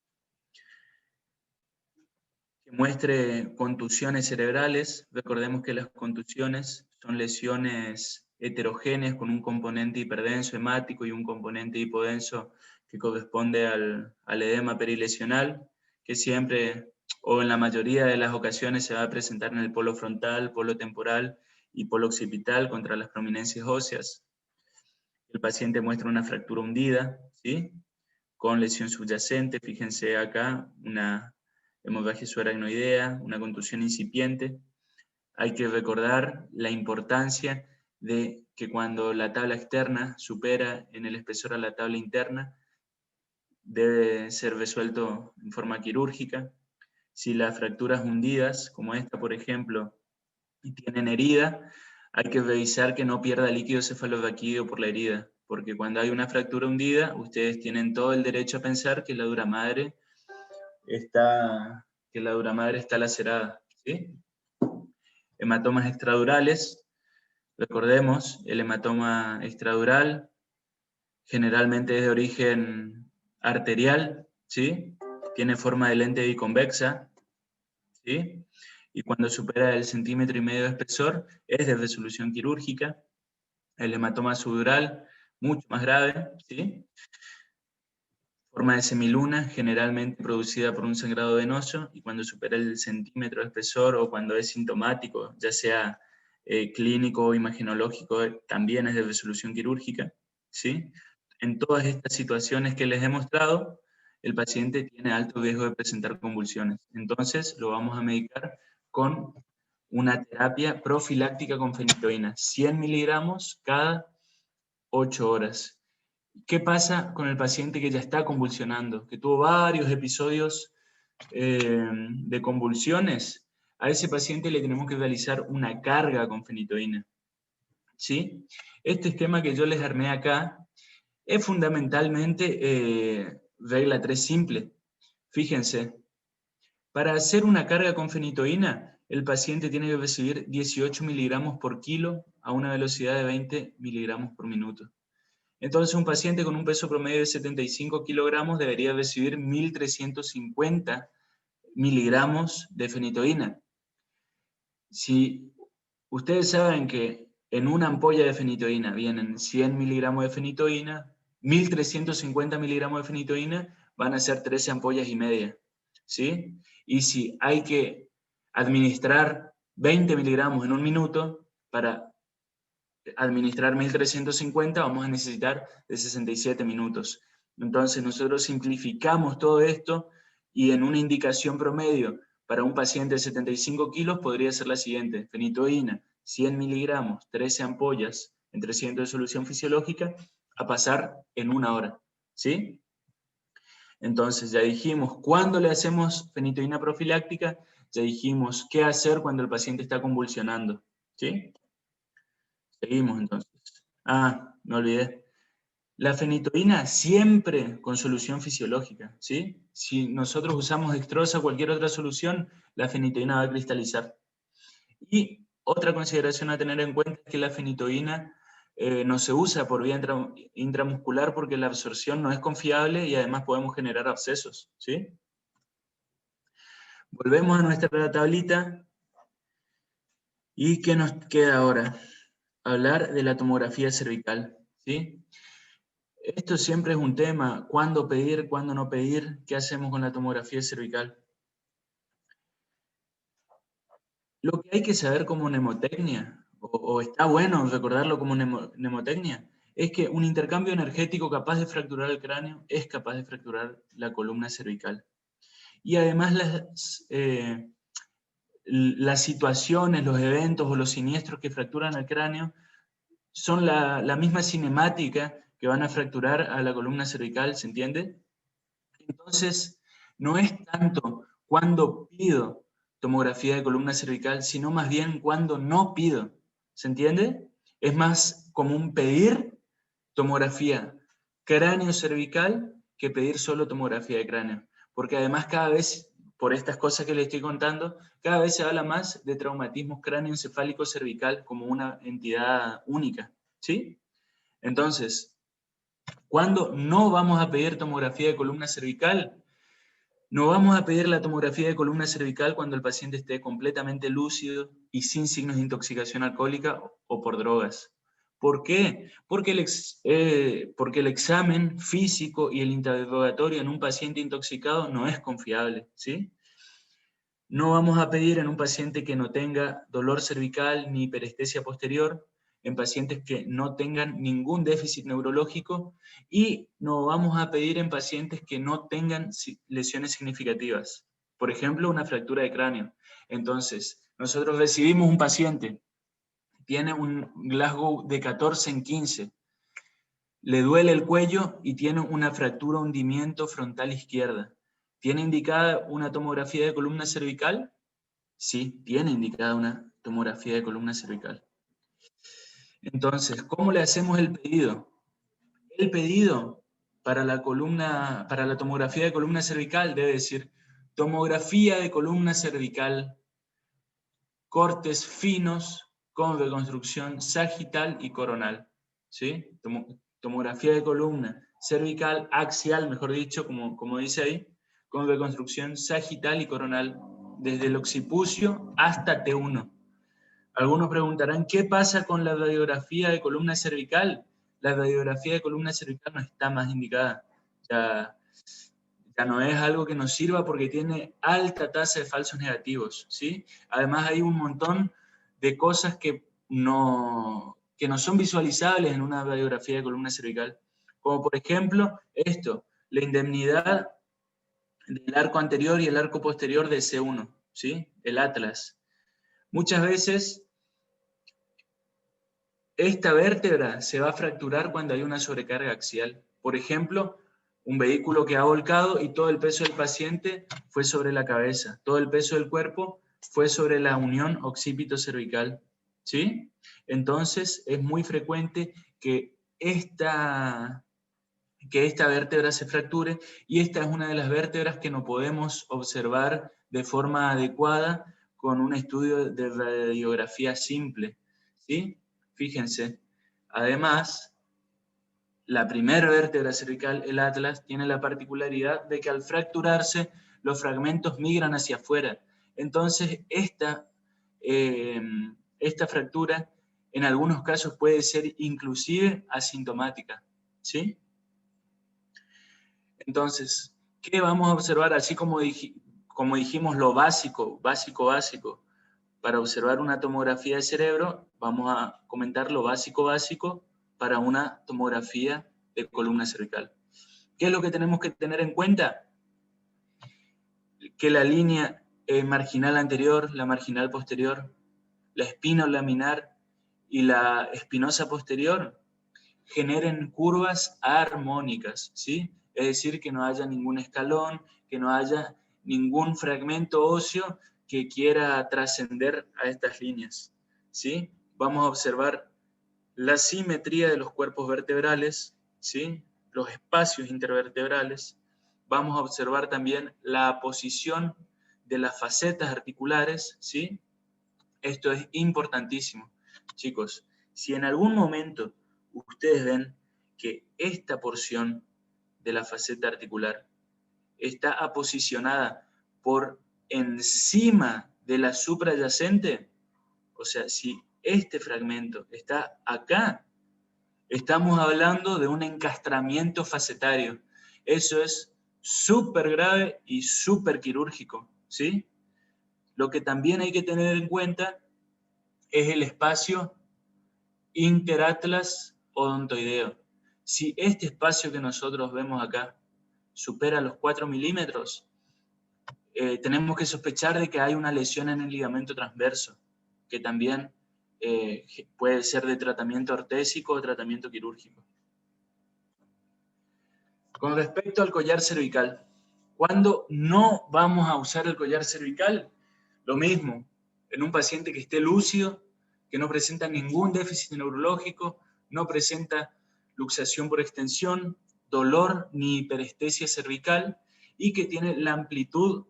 que muestre contusiones cerebrales. Recordemos que las contusiones son lesiones heterogéneas con un componente hiperdenso hemático y un componente hipodenso que corresponde al edema perilesional, que siempre, o en la mayoría de las ocasiones, se va a presentar en el polo frontal, polo temporal y polo occipital contra las prominencias óseas. El paciente muestra una fractura hundida, ¿sí? Con lesión subyacente, fíjense acá, una hemorragia subaracnoidea, una contusión incipiente. Hay que recordar la importancia de que cuando la tabla externa supera en el espesor a la tabla interna, debe ser resuelto en forma quirúrgica. Si las fracturas hundidas, como esta por ejemplo, tienen herida, hay que revisar que no pierda líquido cefalorraquídeo por la herida, porque cuando hay una fractura hundida, ustedes tienen todo el derecho a pensar que la dura madre está lacerada, ¿sí? Hematomas extradurales, recordemos, el hematoma extradural generalmente es de origen arterial, ¿sí? Tiene forma de lente biconvexa, ¿sí? Y cuando supera el 1,5 centímetros de espesor, es de resolución quirúrgica. El hematoma subdural, mucho más grave, ¿sí? Forma de semiluna, generalmente producida por un sangrado venoso, y cuando supera el centímetro de espesor o cuando es sintomático, ya sea clínico o imagenológico, también es de resolución quirúrgica, ¿sí? En todas estas situaciones que les he mostrado, el paciente tiene alto riesgo de presentar convulsiones. Entonces, lo vamos a medicar con una terapia profiláctica con fenitoína, 100 miligramos cada 8 horas. ¿Qué pasa con el paciente que ya está convulsionando, que tuvo varios episodios de convulsiones? A ese paciente le tenemos que realizar una carga con fenitoína, ¿sí? Este esquema que yo les armé acá es fundamentalmente regla 3 simple. Fíjense, para hacer una carga con fenitoína, el paciente tiene que recibir 18 miligramos por kilo a una velocidad de 20 miligramos por minuto. Entonces, un paciente con un peso promedio de 75 kilogramos debería recibir 1.350 miligramos de fenitoína. Si ustedes saben que en una ampolla de fenitoína vienen 100 miligramos de fenitoína, 1.350 miligramos de fenitoína van a ser 13 ampollas y media, ¿sí? Y si hay que administrar 20 miligramos en un minuto, para administrar 1.350 vamos a necesitar de 67 minutos. Entonces nosotros simplificamos todo esto y en una indicación promedio para un paciente de 75 kilos podría ser la siguiente: fenitoína, 100 miligramos, 13 ampollas en 300 de solución fisiológica, a pasar en 1 hora, ¿sí? Entonces ya dijimos cuándo le hacemos fenitoína profiláctica, ya dijimos qué hacer cuando el paciente está convulsionando, ¿sí? Seguimos entonces. Me olvidé. La fenitoína siempre con solución fisiológica, ¿sí? Si nosotros usamos dextrosa o cualquier otra solución, la fenitoína va a cristalizar. Y otra consideración a tener en cuenta es que la fenitoína no se usa por vía intramuscular porque la absorción no es confiable y además podemos generar abscesos, ¿sí? Volvemos a nuestra tablita. ¿Y qué nos queda ahora? Hablar de la tomografía cervical, ¿sí? Esto siempre es un tema: ¿cuándo pedir, cuándo no pedir? ¿Qué hacemos con la tomografía cervical? Lo que hay que saber como mnemotecnia, o está bueno recordarlo como mnemotecnia, es que un intercambio energético capaz de fracturar el cráneo es capaz de fracturar la columna cervical. Y además las situaciones, los eventos o los siniestros que fracturan el cráneo son la misma cinemática que van a fracturar a la columna cervical, ¿se entiende? Entonces, no es tanto cuando pido tomografía de columna cervical, sino más bien cuando no pido, ¿se entiende? Es más común pedir tomografía cráneo cervical que pedir solo tomografía de cráneo, porque además cada vez, por estas cosas que les estoy contando, cada vez se habla más de traumatismos cráneoencefálico cervical como una entidad única, ¿sí? Entonces, ¿cuándo no vamos a pedir tomografía de columna cervical? No vamos a pedir la tomografía de columna cervical cuando el paciente esté completamente lúcido y sin signos de intoxicación alcohólica o por drogas. ¿Por qué? Porque el examen físico y el interrogatorio en un paciente intoxicado no es confiable, ¿sí? No vamos a pedir en un paciente que no tenga dolor cervical ni hiperestesia posterior, en pacientes que no tengan ningún déficit neurológico, y no vamos a pedir en pacientes que no tengan lesiones significativas. Por ejemplo, una fractura de cráneo. Entonces, nosotros recibimos un paciente, tiene un Glasgow de 14 en 15, le duele el cuello y tiene una fractura hundimiento frontal izquierda. ¿Tiene indicada una tomografía de columna cervical? Sí, tiene indicada una tomografía de columna cervical. Entonces, ¿cómo le hacemos el pedido? El pedido para la tomografía de columna cervical debe decir: tomografía de columna cervical, cortes finos con reconstrucción sagital y coronal, ¿sí? Tomografía de columna cervical, axial, mejor dicho, como dice ahí, con reconstrucción sagital y coronal, desde el occipucio hasta T1. Algunos preguntarán, ¿qué pasa con la radiografía de columna cervical? La radiografía de columna cervical no está más indicada. Ya no es algo que nos sirva porque tiene alta tasa de falsos negativos, ¿sí? Además hay un montón de cosas que no son visualizables en una radiografía de columna cervical, Como por ejemplo esto, la indemnidad del arco anterior y el arco posterior de C1, ¿sí? El atlas. Muchas veces esta vértebra se va a fracturar cuando hay una sobrecarga axial. Por ejemplo, un vehículo que ha volcado y todo el peso del paciente fue sobre la cabeza, todo el peso del cuerpo fue sobre la unión occipito-cervical, ¿sí? Entonces es muy frecuente que esta vértebra se fracture, y esta es una de las vértebras que no podemos observar de forma adecuada con un estudio de radiografía simple, ¿sí? Fíjense, además, la primera vértebra cervical, el atlas, tiene la particularidad de que al fracturarse, los fragmentos migran hacia afuera. Entonces, esta fractura en algunos casos puede ser inclusive asintomática, ¿sí? Entonces, ¿qué vamos a observar? Así como dijimos lo básico, para observar una tomografía de cerebro, vamos a comentar lo básico para una tomografía de columna cervical. ¿Qué es lo que tenemos que tener en cuenta? Que la línea marginal anterior, la marginal posterior, la espinolaminar y la espinosa posterior generen curvas armónicas, ¿sí? Es decir, que no haya ningún escalón, que no haya ningún fragmento óseo que quiera trascender a estas líneas, ¿sí? Vamos a observar la simetría de los cuerpos vertebrales, ¿sí? Los espacios intervertebrales. Vamos a observar también la posición de las facetas articulares, ¿sí? Esto es importantísimo, chicos. Si en algún momento ustedes ven que esta porción de la faceta articular está aposicionada por encima de la suprayacente, o sea, si este fragmento está acá, estamos hablando de un encastramiento facetario. Eso es súper grave y súper quirúrgico, ¿sí? Lo que también hay que tener en cuenta es el espacio interatlas odontoideo. Si este espacio que nosotros vemos acá supera los 4 milímetros, tenemos que sospechar de que hay una lesión en el ligamento transverso, que también puede ser de tratamiento ortésico o tratamiento quirúrgico. Con respecto al collar cervical, ¿cuándo no vamos a usar el collar cervical? Lo mismo, en un paciente que esté lúcido, que no presenta ningún déficit neurológico, no presenta luxación por extensión, dolor ni hiperestesia cervical, y que tiene la amplitud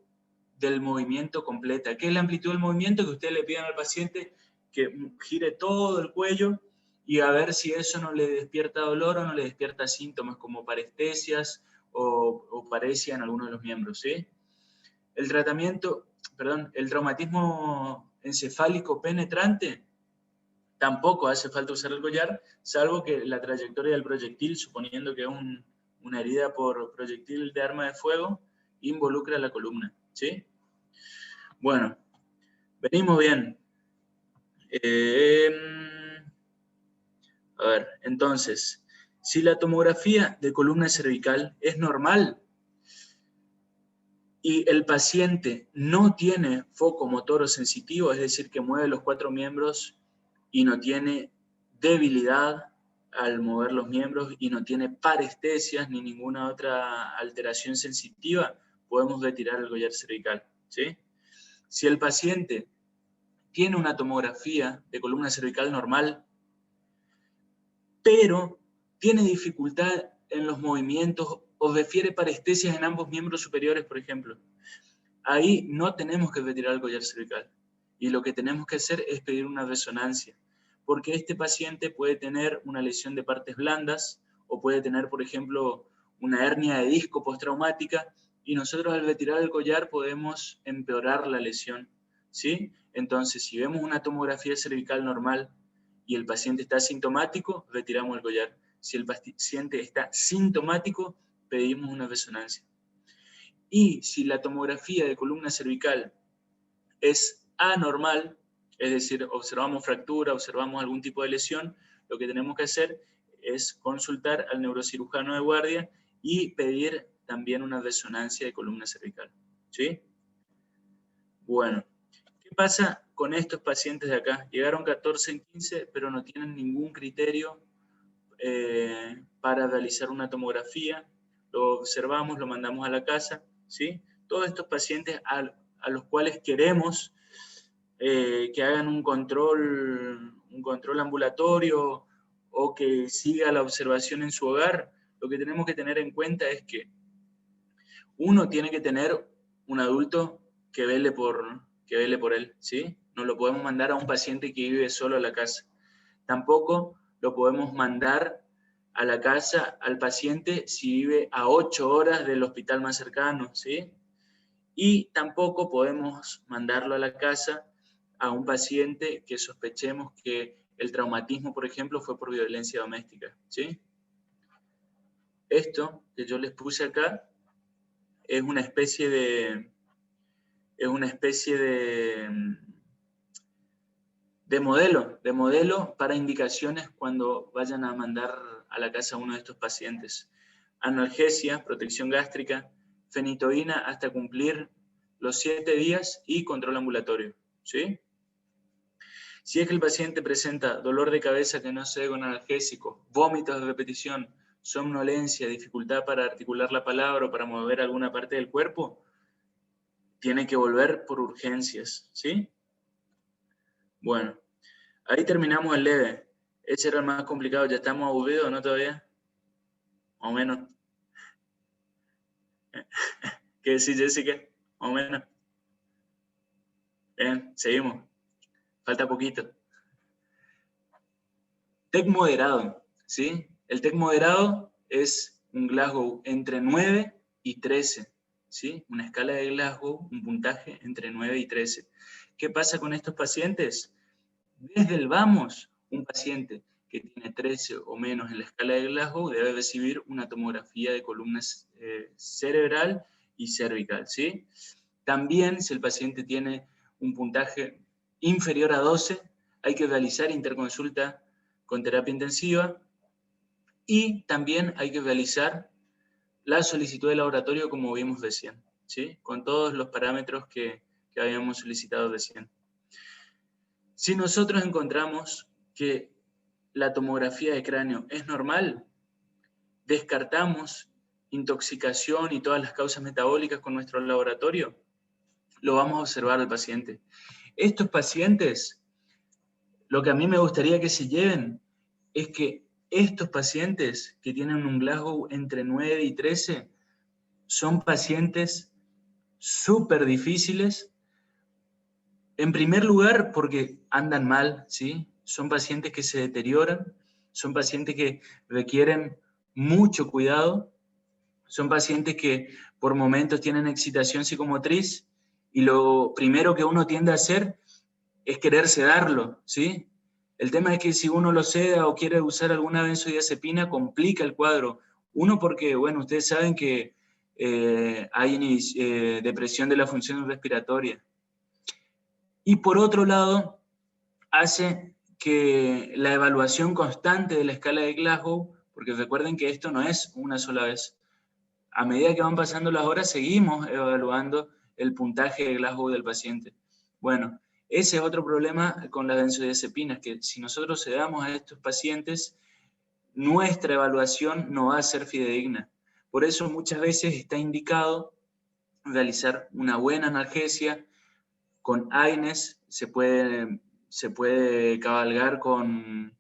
del movimiento completa. ¿Qué es la amplitud del movimiento? Que ustedes le pidan al paciente que gire todo el cuello y a ver si eso no le despierta dolor o no le despierta síntomas como parestesias o paresia en alguno de los miembros, ¿sí? El traumatismo encefálico penetrante, tampoco hace falta usar el collar, salvo que la trayectoria del proyectil, suponiendo que es una herida por proyectil de arma de fuego, involucra la columna, ¿sí? Bueno, venimos bien. A ver, entonces, si la tomografía de columna cervical es normal y el paciente no tiene foco motor sensitivo, es decir, que mueve los 4 miembros y no tiene debilidad al mover los miembros y no tiene parestesias ni ninguna otra alteración sensitiva, podemos retirar el collar cervical, ¿sí? Si el paciente tiene una tomografía de columna cervical normal, pero tiene dificultad en los movimientos o refiere parestesias en ambos miembros superiores, por ejemplo, ahí no tenemos que retirar el collar cervical. Y lo que tenemos que hacer es pedir una resonancia, porque este paciente puede tener una lesión de partes blandas o puede tener, por ejemplo, una hernia de disco postraumática, y nosotros al retirar el collar podemos empeorar la lesión, ¿sí? Entonces, si vemos una tomografía cervical normal y el paciente está sintomático, retiramos el collar. Si el paciente está sintomático, pedimos una resonancia. Y si la tomografía de columna cervical es anormal, es decir, observamos fractura, observamos algún tipo de lesión, lo que tenemos que hacer es consultar al neurocirujano de guardia y pedir también una resonancia de columna cervical. ¿Sí? Bueno, ¿qué pasa con estos pacientes de acá? Llegaron 14 en 15, pero no tienen ningún criterio para realizar una tomografía. Lo observamos, lo mandamos a la casa, ¿sí? Todos estos pacientes a los cuales queremos que hagan un control ambulatorio o que siga la observación en su hogar, lo que tenemos que tener en cuenta es que uno tiene que tener un adulto que vele por él, ¿sí? No lo podemos mandar a un paciente que vive solo a la casa. Tampoco lo podemos mandar a la casa al paciente si vive a 8 horas del hospital más cercano, ¿sí? Y tampoco podemos mandarlo a la casa a un paciente que sospechemos que el traumatismo, por ejemplo, fue por violencia doméstica, ¿sí? Esto que yo les puse acá es una especie de modelo para indicaciones cuando vayan a mandar a la casa a uno de estos pacientes. Analgesia, protección gástrica, fenitoína hasta cumplir los 7 días y control ambulatorio, ¿sí? Si es que el paciente presenta dolor de cabeza que no se dé con analgésico, vómitos de repetición, somnolencia, dificultad para articular la palabra o para mover alguna parte del cuerpo, tiene que volver por urgencias, ¿sí? Bueno, ahí terminamos el leve. Ese era el más complicado. ¿Ya estamos aburridos, no todavía? Más o menos. ¿Qué decís, Jessica? Más o menos. Bien, seguimos. Falta poquito. TEC moderado, ¿sí? El TEC moderado es un Glasgow entre 9 y 13, ¿sí? Una escala de Glasgow, un puntaje entre 9 y 13. ¿Qué pasa con estos pacientes? Desde el vamos, un paciente que tiene 13 o menos en la escala de Glasgow debe recibir una tomografía de columna cerebral y cervical, ¿sí? También, si el paciente tiene un puntaje inferior a 12, hay que realizar interconsulta con terapia intensiva y también hay que realizar la solicitud de laboratorio como vimos recién, ¿sí? Con todos los parámetros que habíamos solicitado recién. Si nosotros encontramos que la tomografía de cráneo es normal, descartamos intoxicación y todas las causas metabólicas con nuestro laboratorio, lo vamos a observar al paciente. Estos pacientes, lo que a mí me gustaría que se lleven es que estos pacientes que tienen un Glasgow entre 9 y 13 son pacientes súper difíciles. En primer lugar, porque andan mal, ¿sí? Son pacientes que se deterioran, son pacientes que requieren mucho cuidado, son pacientes que por momentos tienen excitación psicomotriz y lo primero que uno tiende a hacer es querer sedarlo, ¿sí? El tema es que si uno lo seda o quiere usar alguna benzodiazepina, complica el cuadro. Uno porque, bueno, ustedes saben que hay depresión de la función respiratoria. Y por otro lado, hace que la evaluación constante de la escala de Glasgow, porque recuerden que esto no es una sola vez, a medida que van pasando las horas seguimos evaluando el puntaje de Glasgow del paciente. Bueno, ese es otro problema con las benzodiazepinas, que si nosotros sedamos a estos pacientes, nuestra evaluación no va a ser fidedigna. Por eso muchas veces está indicado realizar una buena analgesia. Con AINES se puede cabalgar con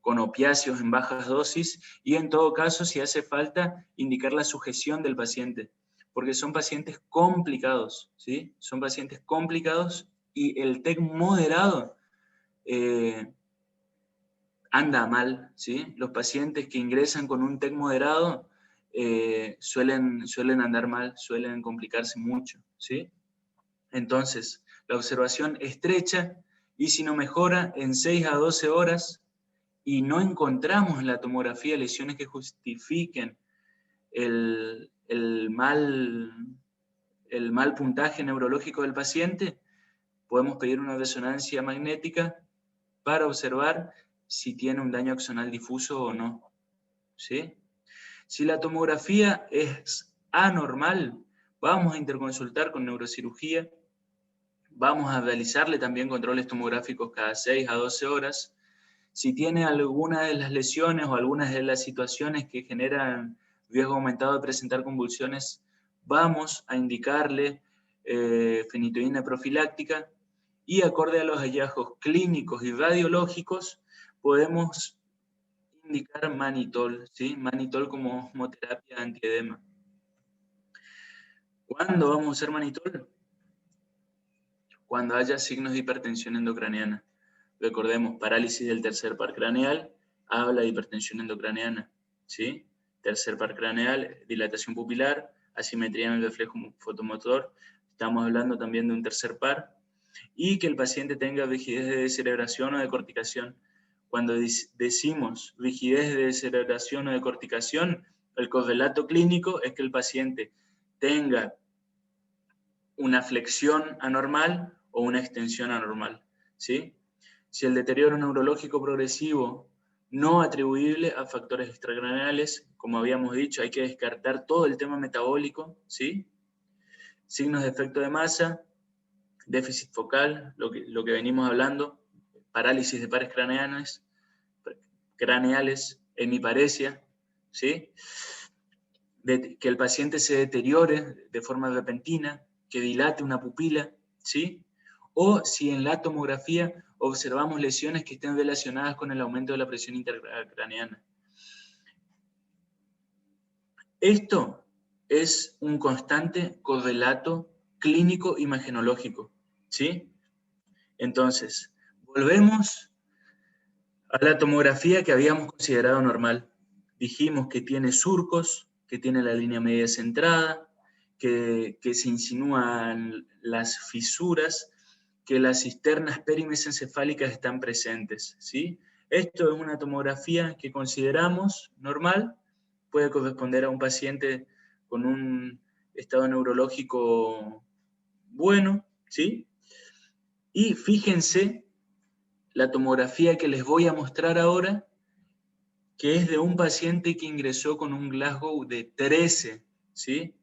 opiáceos en bajas dosis y en todo caso, si hace falta, indicar la sujeción del paciente, porque son pacientes complicados, ¿sí? Son pacientes complicados y el TEC moderado anda mal, ¿sí? Los pacientes que ingresan con un TEC moderado suelen andar mal, suelen complicarse mucho, ¿sí? Entonces, la observación estrecha y si no mejora en 6 a 12 horas y no encontramos en la tomografía lesiones que justifiquen el mal puntaje neurológico del paciente, podemos pedir una resonancia magnética para observar si tiene un daño axonal difuso o no, ¿sí? Si la tomografía es anormal, vamos a interconsultar con neurocirugía, vamos a realizarle también controles tomográficos cada 6 a 12 horas. Si tiene alguna de las lesiones o algunas de las situaciones que generan riesgo aumentado de presentar convulsiones, vamos a indicarle fenitoína profiláctica, y acorde a los hallazgos clínicos y radiológicos, podemos indicar manitol, ¿sí? Manitol como terapia antiedema. ¿Cuándo vamos a usar manitol? Cuando haya signos de hipertensión endocraniana. Recordemos, parálisis del tercer par craneal, habla de hipertensión endocraniana, ¿sí? Tercer par craneal, dilatación pupilar, asimetría en el reflejo fotomotor, estamos hablando también de un tercer par, y que el paciente tenga rigidez de descerebración o de corticación. Cuando decimos rigidez de descerebración o de corticación, el correlato clínico es que el paciente tenga una flexión anormal o una extensión anormal, ¿sí? Si el deterioro neurológico progresivo no atribuible a factores extracraneales, como habíamos dicho, hay que descartar todo el tema metabólico, ¿sí? Signos de efecto de masa, déficit focal, lo que venimos hablando, parálisis de pares craneales, hemiparesia, ¿sí? Que el paciente se deteriore de forma repentina, que dilate una pupila, ¿sí? O si en la tomografía observamos lesiones que estén relacionadas con el aumento de la presión intracraneana. Esto es un constante correlato clínico imagenológico, ¿sí? Entonces, volvemos a la tomografía que habíamos considerado normal. Dijimos que tiene surcos, que tiene la línea media centrada, que se insinúan las fisuras, que las cisternas perimesencefálicas están presentes, ¿sí? Esto es una tomografía que consideramos normal, puede corresponder a un paciente con un estado neurológico bueno, ¿sí? Y fíjense la tomografía que les voy a mostrar ahora, que es de un paciente que ingresó con un Glasgow de 13, ¿sí?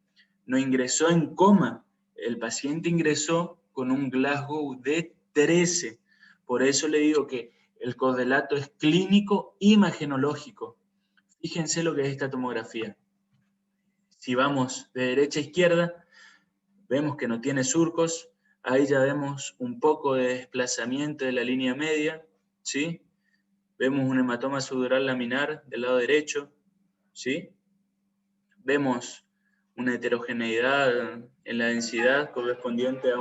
No ingresó en coma, el paciente ingresó con un Glasgow de 13. Por eso le digo que el correlato es clínico imagenológico. Fíjense lo que es esta tomografía. Si vamos de derecha a izquierda, vemos que no tiene surcos, ahí ya vemos un poco de desplazamiento de la línea media, ¿sí? Vemos un hematoma subdural laminar del lado derecho, ¿sí? Vemos una heterogeneidad en la densidad correspondiente a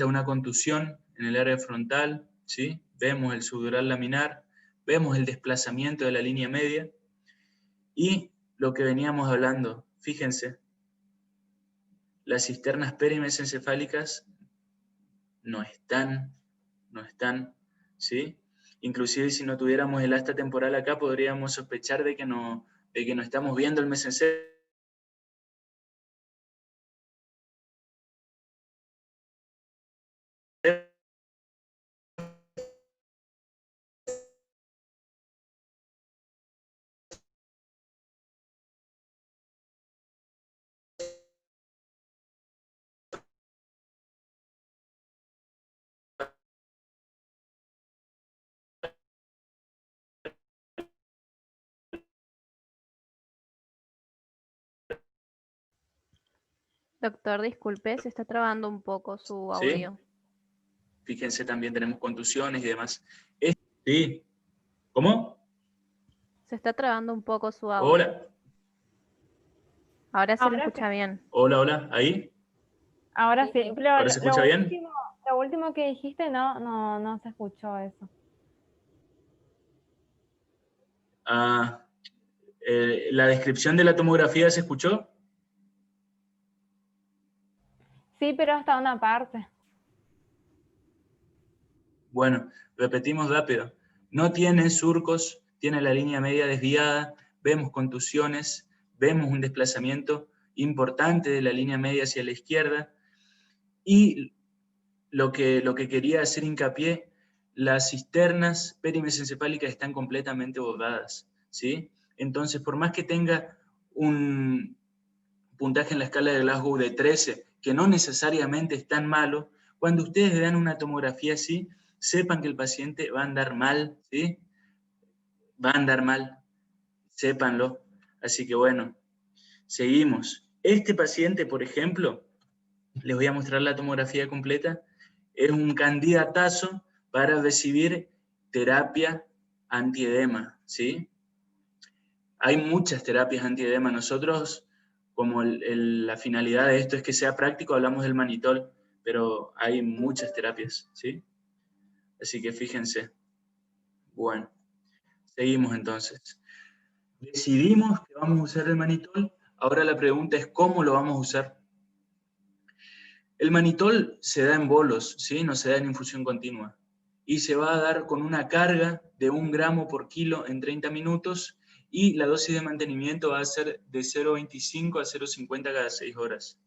una contusión en el área frontal, ¿sí? Vemos el subdural laminar, vemos el desplazamiento de la línea media, y lo que veníamos hablando, fíjense, las cisternas perimesencefálicas no están, ¿sí? Inclusive si no tuviéramos el asta temporal acá, podríamos sospechar de que no estamos viendo el mesencéfalo. Doctor, disculpe, se está trabando un poco su audio. ¿Sí? Fíjense, también tenemos contusiones y demás. Sí. ¿Cómo? Se está trabando un poco su audio. Hola. Ahora se lo escucha bien. Hola, hola. ¿Ahí? Ahora sí, pero ¿Ahora se escucha bien? Lo último que dijiste no se escuchó eso. ¿La descripción de la tomografía se escuchó? Sí, pero hasta una parte. Bueno, repetimos rápido. No tiene surcos, tiene la línea media desviada, vemos contusiones, vemos un desplazamiento importante de la línea media hacia la izquierda, y lo que quería hacer hincapié, las cisternas perimesencefálicas están completamente bordadas, ¿sí? Entonces, por más que tenga un puntaje en la escala de Glasgow de 13, que no necesariamente es tan malo, cuando ustedes vean una tomografía así, sepan que el paciente va a andar mal, ¿sí? Va a andar mal, sépanlo. Así que bueno, seguimos. Este paciente, por ejemplo, les voy a mostrar la tomografía completa, es un candidatazo para recibir terapia antiedema, ¿sí? Hay muchas terapias antiedema. Nosotros, como la finalidad de esto es que sea práctico, hablamos del manitol, pero hay muchas terapias, ¿sí? Así que fíjense. Bueno, seguimos entonces. Decidimos que vamos a usar el manitol. Ahora la pregunta es cómo lo vamos a usar. El manitol se da en bolos, ¿sí? No se da en infusión continua. Y se va a dar con una carga de 1 gramo por kilo en 30 minutos y la dosis de mantenimiento va a ser de 0,25 a 0,50 cada 6 horas.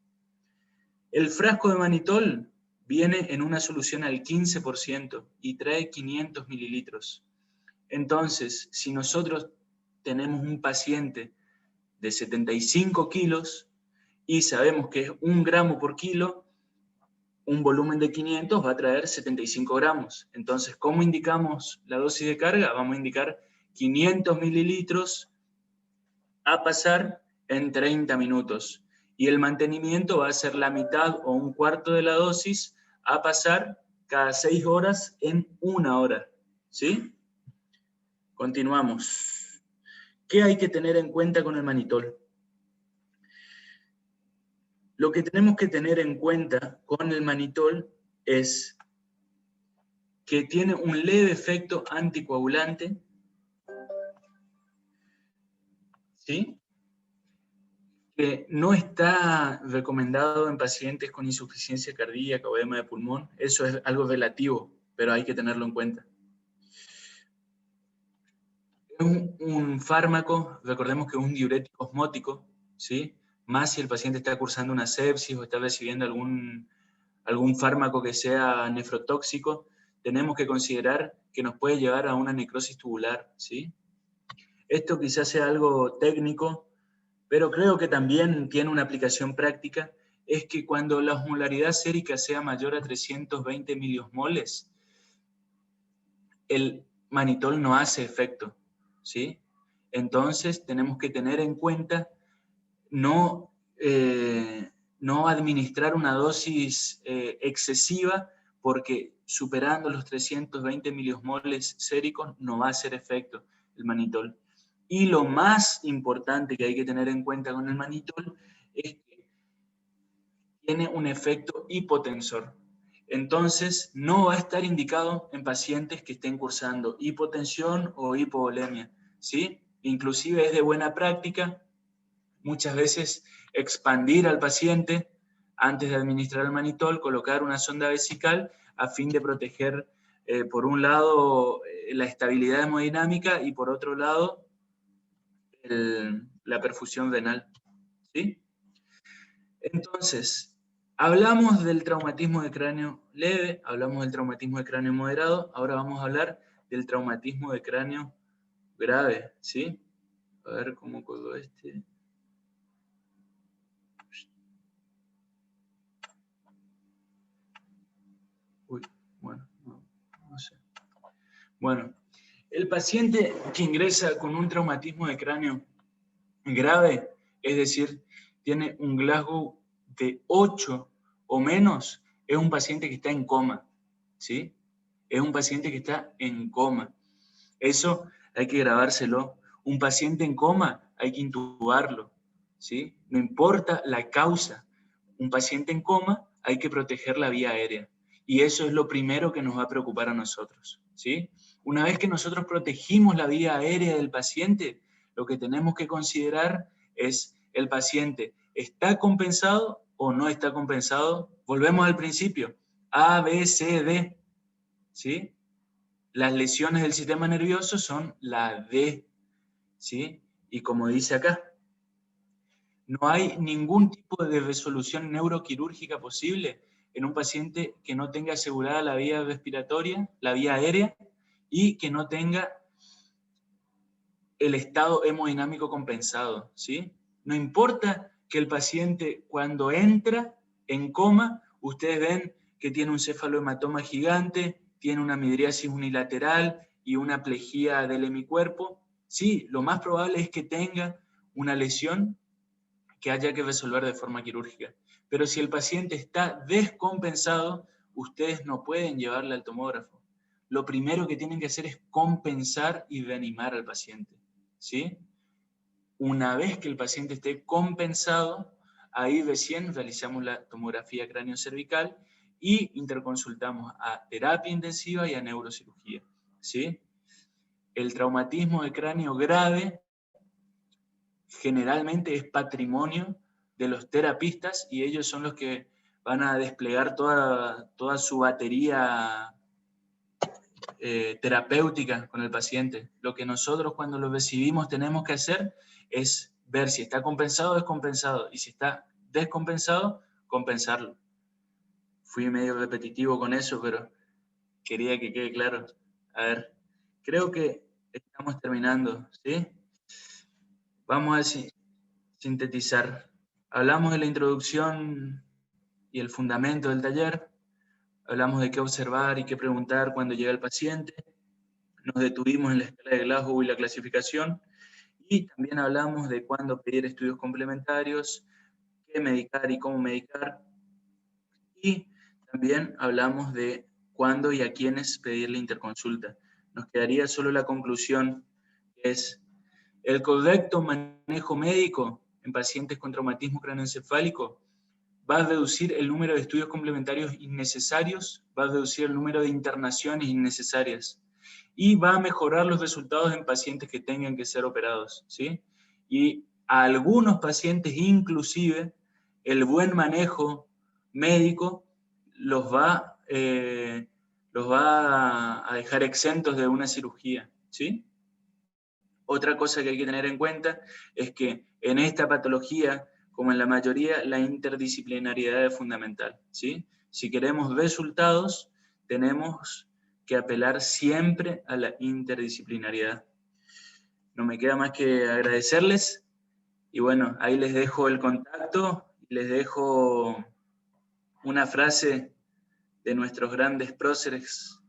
El frasco de manitol viene en una solución al 15% y trae 500 mililitros. Entonces, si nosotros tenemos un paciente de 75 kilos y sabemos que es 1 gramo por kilo, un volumen de 500 va a traer 75 gramos. Entonces, ¿cómo indicamos la dosis de carga? Vamos a indicar 500 mililitros a pasar en 30 minutos. Y el mantenimiento va a ser la mitad o 1/4 de la dosis a pasar cada 6 horas en 1 hora. ¿Sí? Continuamos. ¿Qué hay que tener en cuenta con el manitol? Lo que tenemos que tener en cuenta con el manitol es que tiene un leve efecto anticoagulante, ¿sí? Que no está recomendado en pacientes con insuficiencia cardíaca o edema de pulmón. Eso es algo relativo, pero hay que tenerlo en cuenta. Es un fármaco, recordemos que es un diurético osmótico, ¿sí? Más si el paciente está cursando una sepsis o está recibiendo algún fármaco que sea nefrotóxico, tenemos que considerar que nos puede llevar a una necrosis tubular, ¿sí? Esto quizás sea algo técnico, pero creo que también tiene una aplicación práctica, es que cuando la osmolaridad sérica sea mayor a 320 miliosmoles, el manitol no hace efecto, ¿sí? Entonces tenemos que tener en cuenta no administrar una dosis excesiva, porque superando los 320 miliosmoles séricos no va a hacer efecto el manitol. Y lo más importante que hay que tener en cuenta con el manitol es que tiene un efecto hipotensor. Entonces, no va a estar indicado en pacientes que estén cursando hipotensión o hipovolemia, ¿sí? Inclusive es de buena práctica muchas veces expandir al paciente antes de administrar el manitol, colocar una sonda vesical a fin de proteger, por un lado, la estabilidad hemodinámica y por otro lado, la perfusión renal, ¿sí? Entonces, hablamos del traumatismo de cráneo leve, hablamos del traumatismo de cráneo moderado, ahora vamos a hablar del traumatismo de cráneo grave, ¿sí? A ver cómo colgó este. Uy, bueno, no sé. Bueno, el paciente que ingresa con un traumatismo de cráneo grave, es decir, tiene un Glasgow de 8 o menos, es un paciente que está en coma, ¿sí? Es un paciente que está en coma. Eso hay que grabárselo. Un paciente en coma hay que intubarlo, ¿sí? No importa la causa. Un paciente en coma hay que proteger la vía aérea. Y eso es lo primero que nos va a preocupar a nosotros, ¿sí? Una vez que nosotros protegimos la vía aérea del paciente, lo que tenemos que considerar es el paciente, ¿está compensado o no está compensado? Volvemos al principio, A, B, C, D, ¿sí? Las lesiones del sistema nervioso son la D, ¿sí? Y como dice acá, no hay ningún tipo de resolución neuroquirúrgica posible en un paciente que no tenga asegurada la vía respiratoria, la vía aérea, y que no tenga el estado hemodinámico compensado, ¿sí? No importa que el paciente cuando entra en coma, ustedes ven que tiene un cefalohematoma gigante, tiene una midriasis unilateral y una plejía del hemicuerpo. Sí, lo más probable es que tenga una lesión que haya que resolver de forma quirúrgica. Pero si el paciente está descompensado, ustedes no pueden llevarle al tomógrafo. Lo primero que tienen que hacer es compensar y reanimar al paciente, ¿sí? Una vez que el paciente esté compensado, ahí recién realizamos la tomografía cráneo-cervical y interconsultamos a terapia intensiva y a neurocirugía, ¿sí? El traumatismo de cráneo grave generalmente es patrimonio de los terapistas y ellos son los que van a desplegar toda su batería terapéutica con el paciente. Lo que nosotros cuando lo recibimos tenemos que hacer es ver si está compensado o descompensado, y si está descompensado, compensarlo. Fui medio repetitivo con eso, pero quería que quede claro. A ver, creo que estamos terminando, ¿sí? Vamos a sintetizar. Hablamos de la introducción y el fundamento del taller, hablamos de qué observar y qué preguntar cuando llega el paciente, nos detuvimos en la escala de Glasgow y la clasificación, y también hablamos de cuándo pedir estudios complementarios, qué medicar y cómo medicar, y también hablamos de cuándo y a quiénes pedir la interconsulta. Nos quedaría solo la conclusión, que es el correcto manejo médico en pacientes con traumatismo craneoencefálico va a reducir el número de estudios complementarios innecesarios, va a reducir el número de internaciones innecesarias y va a mejorar los resultados en pacientes que tengan que ser operados, ¿sí? Y a algunos pacientes inclusive el buen manejo médico los va a dejar exentos de una cirugía, ¿sí? Otra cosa que hay que tener en cuenta es que en esta patología, como en la mayoría, la interdisciplinariedad es fundamental, ¿sí? Si queremos resultados, tenemos que apelar siempre a la interdisciplinariedad. No me queda más que agradecerles, y bueno, ahí les dejo el contacto, les dejo una frase de nuestros grandes próceres,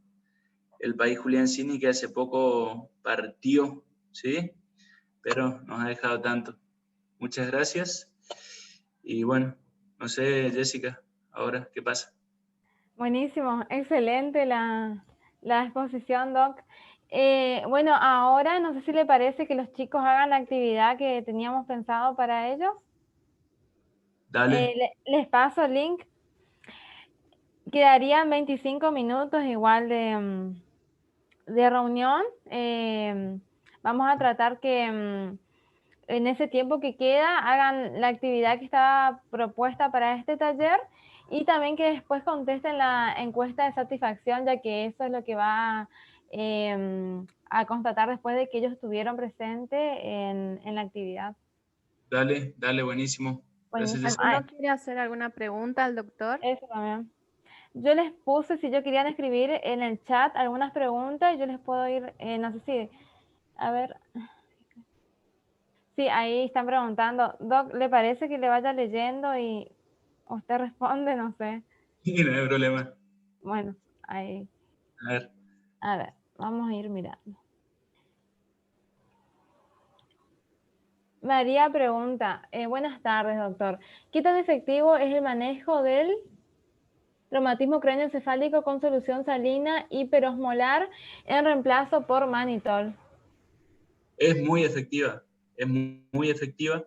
el país Julián Cini, que hace poco partió, ¿sí? Pero nos ha dejado tanto. Muchas gracias. Y bueno, no sé, Jessica, ahora, ¿qué pasa? Buenísimo, excelente la exposición, Doc. Bueno, ahora no sé si le parece que los chicos hagan la actividad que teníamos pensado para ellos. Dale. Les paso el link. Quedarían 25 minutos igual de reunión. Vamos a tratar que en ese tiempo que queda hagan la actividad que estaba propuesta para este taller, y también que después contesten la encuesta de satisfacción, ya que eso es lo que va a constatar después de que ellos estuvieron presentes en la actividad. Dale, dale, buenísimo. Gracias, Buenísimo. Jessica. ¿Alguno quiere hacer alguna pregunta al doctor? Eso también. Yo les puse si yo querían escribir en el chat algunas preguntas y yo les puedo ir, no sé si, a ver, sí, ahí están preguntando. Doc, ¿le parece que le vaya leyendo y usted responde? No sé. Sí, no hay problema. Bueno, ahí, A ver. a ver, vamos a ir mirando. María pregunta, buenas tardes, doctor. ¿Qué tan efectivo es el manejo del traumatismo craneoencefálico con solución salina hiperosmolar en reemplazo por manitol? Es muy efectiva, es muy efectiva.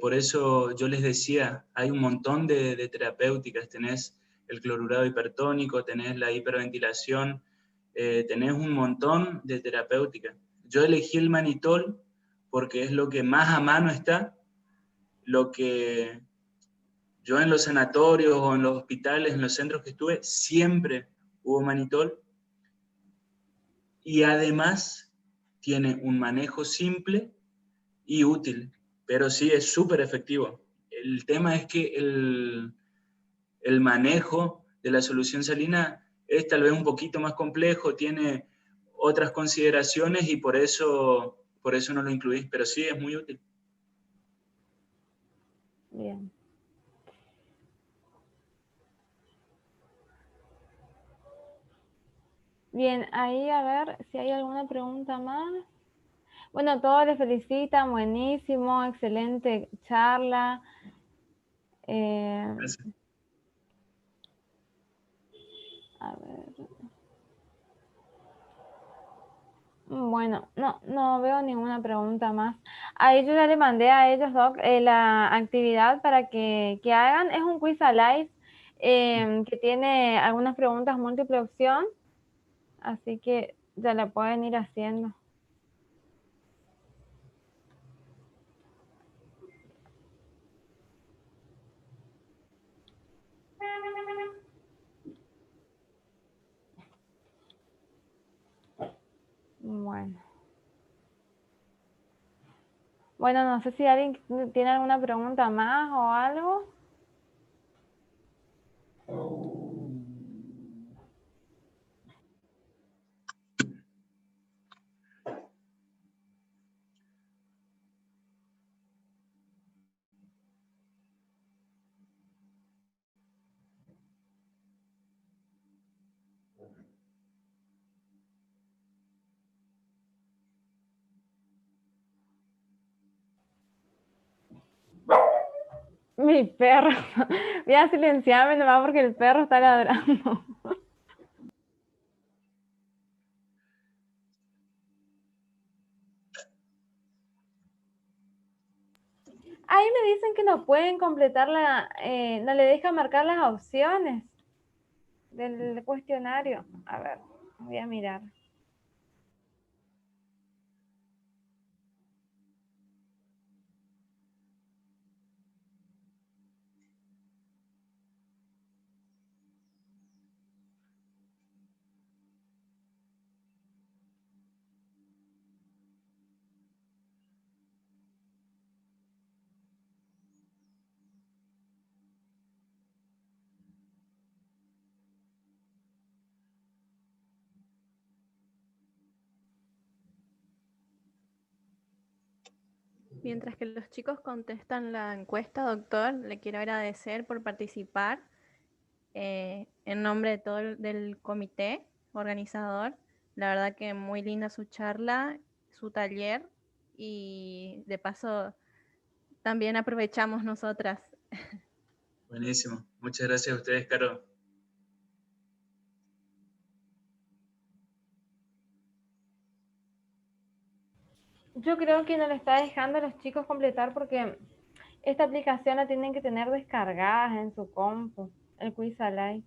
Por eso yo les decía, hay un montón de terapéuticas. Tenés el clorurado hipertónico, tenés la hiperventilación, tenés un montón de terapéuticas. Yo elegí el manitol porque es lo que más a mano está, lo que yo en los sanatorios o en los hospitales, en los centros que estuve, siempre hubo manitol, y además tiene un manejo simple y útil, pero sí es súper efectivo. El tema es que el manejo de la solución salina es tal vez un poquito más complejo, tiene otras consideraciones y por eso no lo incluís, pero sí es muy útil. Bien. Bien, ahí a ver si hay alguna pregunta más. Bueno, todos les felicitan, buenísimo, excelente charla. Gracias. A ver. Bueno, no veo ninguna pregunta más. Ahí yo ya le mandé a ellos, Doc, la actividad para que hagan. Es un quiz alive que tiene algunas preguntas múltiple opción, así que ya la pueden ir haciendo. Bueno. Bueno, no sé si alguien tiene alguna pregunta más o algo. Mi perro. Voy a silenciarme nomás porque el perro está ladrando. Ahí me dicen que no pueden completar no le deja marcar las opciones del cuestionario. A ver, voy a mirar. Mientras que los chicos contestan la encuesta, doctor, le quiero agradecer por participar en nombre de todo del comité organizador. La verdad que muy linda su charla, su taller y de paso también aprovechamos nosotras. Buenísimo. Muchas gracias a ustedes, Caro. Yo creo que no le está dejando a los chicos completar porque esta aplicación la tienen que tener descargadas en su compu, el Quiz Alive.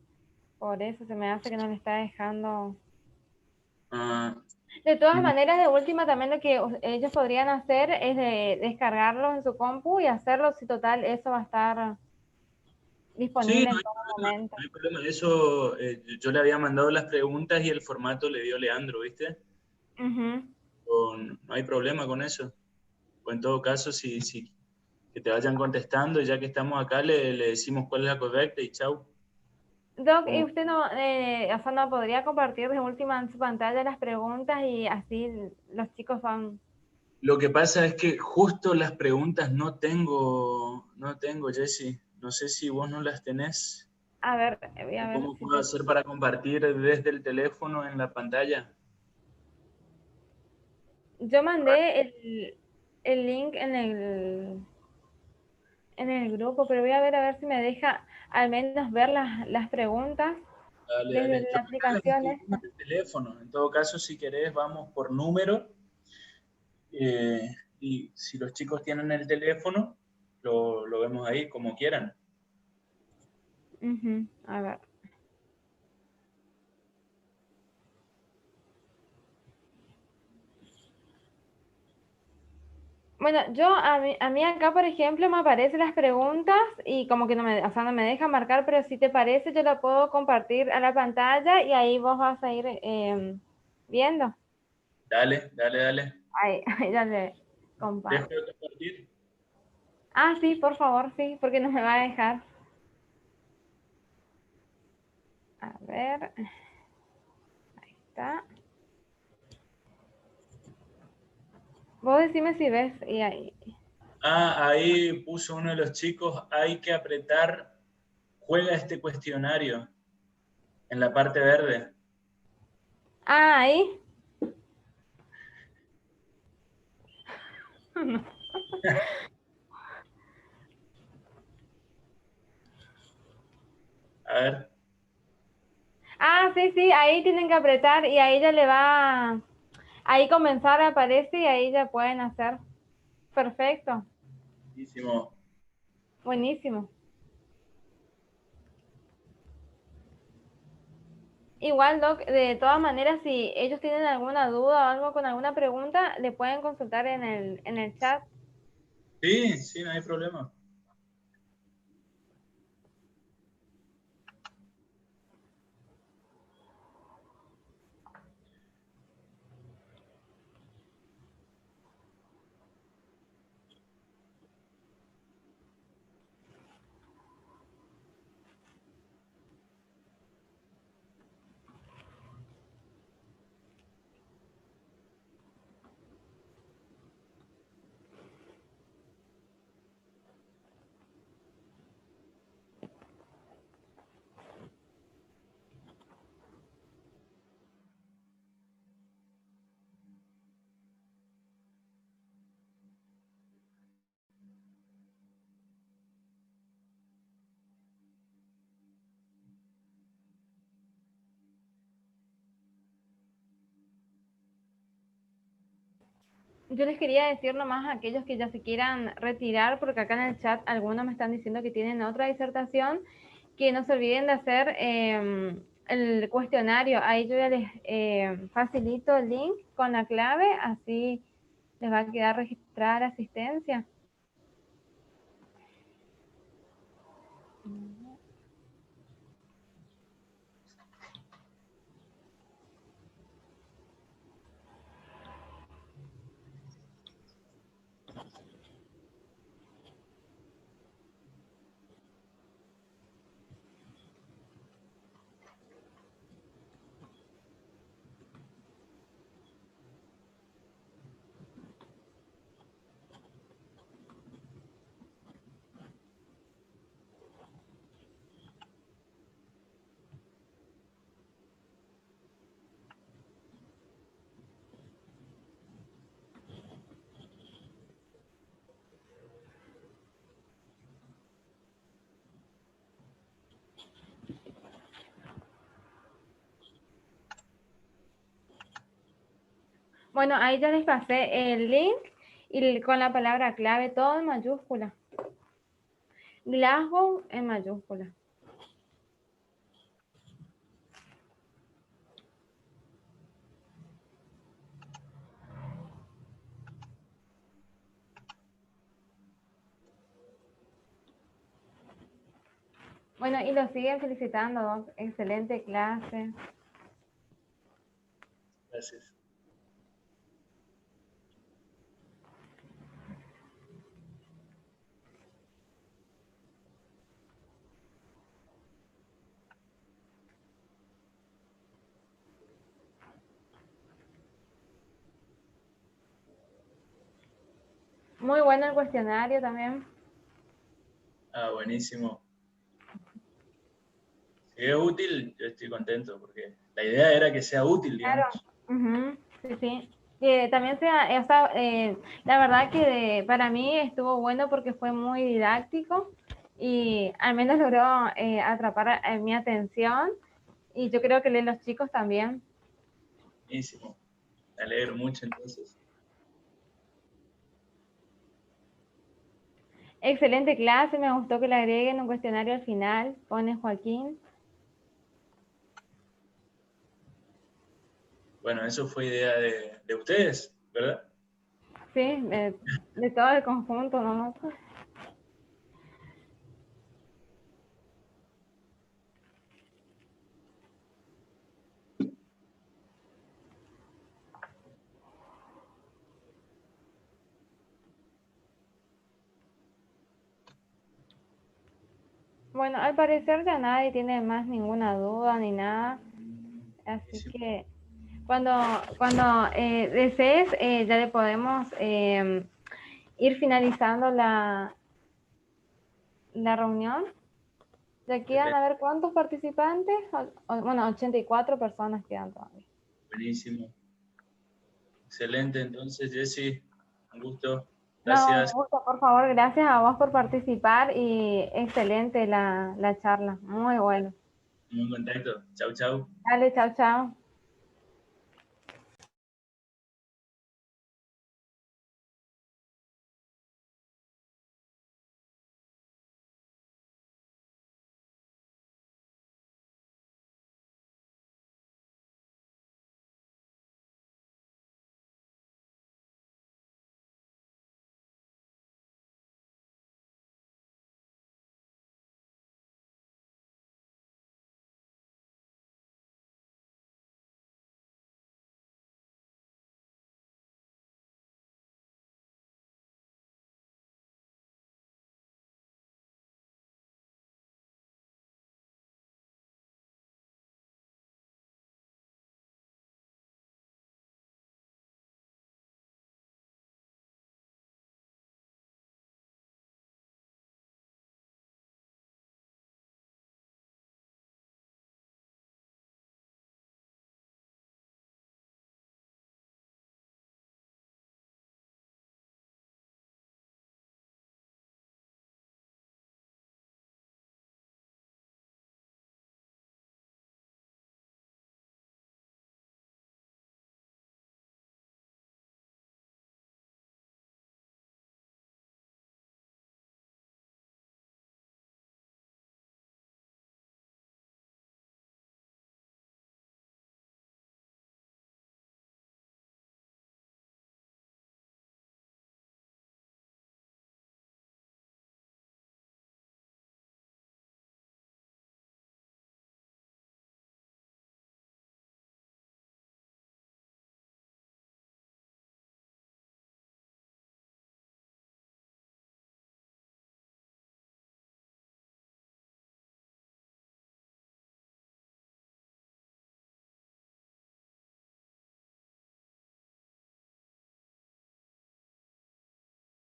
Por eso se me hace que no le está dejando. Ah, De todas maneras, de última también lo que ellos podrían hacer es de descargarlo en su compu y hacerlo si total eso va a estar sí, disponible no en hay todo problema, momento. no hay problema. Eso, yo le había mandado las preguntas y el formato le dio Leandro, ¿viste? Ujú. No hay problema con eso. O en todo caso, si que te vayan contestando, y ya que estamos acá, le decimos cuál es la correcta y chau. Doc, ¿y Como- usted no, o sea, no podría compartir de última en su pantalla las preguntas y así los chicos van? Lo que pasa es que justo las preguntas no tengo, Jessy. No sé si vos no las tenés. A ver, voy a ¿O ver cómo si puedo te... hacer para compartir desde el teléfono en la pantalla? Yo mandé el link en el grupo, pero voy a ver si me deja al menos ver las preguntas Dale, desde dale. Yo la acá las aplicación estoy viendo esta. en el teléfono. En todo caso, si querés, vamos por número. eh, y si los chicos tienen el teléfono, lo vemos ahí como quieran. Ujú, a ver. Bueno, a mí acá, por ejemplo, me aparecen las preguntas y como que no me, o sea, no me deja marcar, pero si te parece, yo la puedo compartir a la pantalla y ahí vos vas a ir viendo. Dale, dale, dale. Ahí, ahí ya le Dejo comparto. de compartir. Ah, sí, por favor, sí, porque no me va a dejar. A ver. Ahí está. Vos decime si ves. Y ahí. Ahí puso uno de los chicos, hay que apretar, juega este cuestionario en la parte verde. Ahí. A ver. Sí, sí, ahí tienen que apretar y ahí ya le va. Ahí comenzar aparece y ahí ya pueden hacer. Perfecto. Buenísimo. Buenísimo. Igual, Doc, de todas maneras, si ellos tienen alguna duda o algo con alguna pregunta, le pueden consultar en el chat. Sí, sí, no hay problema. Yo les quería decir nomás a aquellos que ya se quieran retirar, porque acá en el chat algunos me están diciendo que tienen otra disertación, que no se olviden de hacer el cuestionario. Ahí yo ya les facilito el link con la clave, así les va a quedar registrada la asistencia. Bueno, ahí ya les pasé el link y con la palabra clave todo en mayúscula. Glasgow en mayúscula. Bueno, y lo siguen felicitando, Doc. Excelente clase. Gracias. Muy bueno el cuestionario también. Buenísimo. Si es útil, yo estoy contento, porque la idea era que sea útil, Claro. digamos. Sí, sí. Que también sea, o sea, la verdad que para mí estuvo bueno porque fue muy didáctico y al menos logró atrapar mi atención y yo creo que los chicos también. Buenísimo. Me alegro mucho, entonces. Excelente clase, me gustó que le agreguen un cuestionario al final, pone Joaquín. Bueno, eso fue idea de ustedes, ¿verdad? Sí, de todo el conjunto, ¿no? Bueno, al parecer ya nadie tiene más ninguna duda ni nada, así Sí. que cuando desees ya le podemos ir finalizando la reunión. Ya quedan, Excelente, a ver, ¿cuántos participantes? Bueno, 84 personas quedan todavía. buenísimo. Excelente, entonces, Jessy, un gusto. No, un Gracias. gusto, por favor, gracias a vos por participar y excelente la charla, muy bueno. Un contacto. Chau, chau. Dale, chao, chao.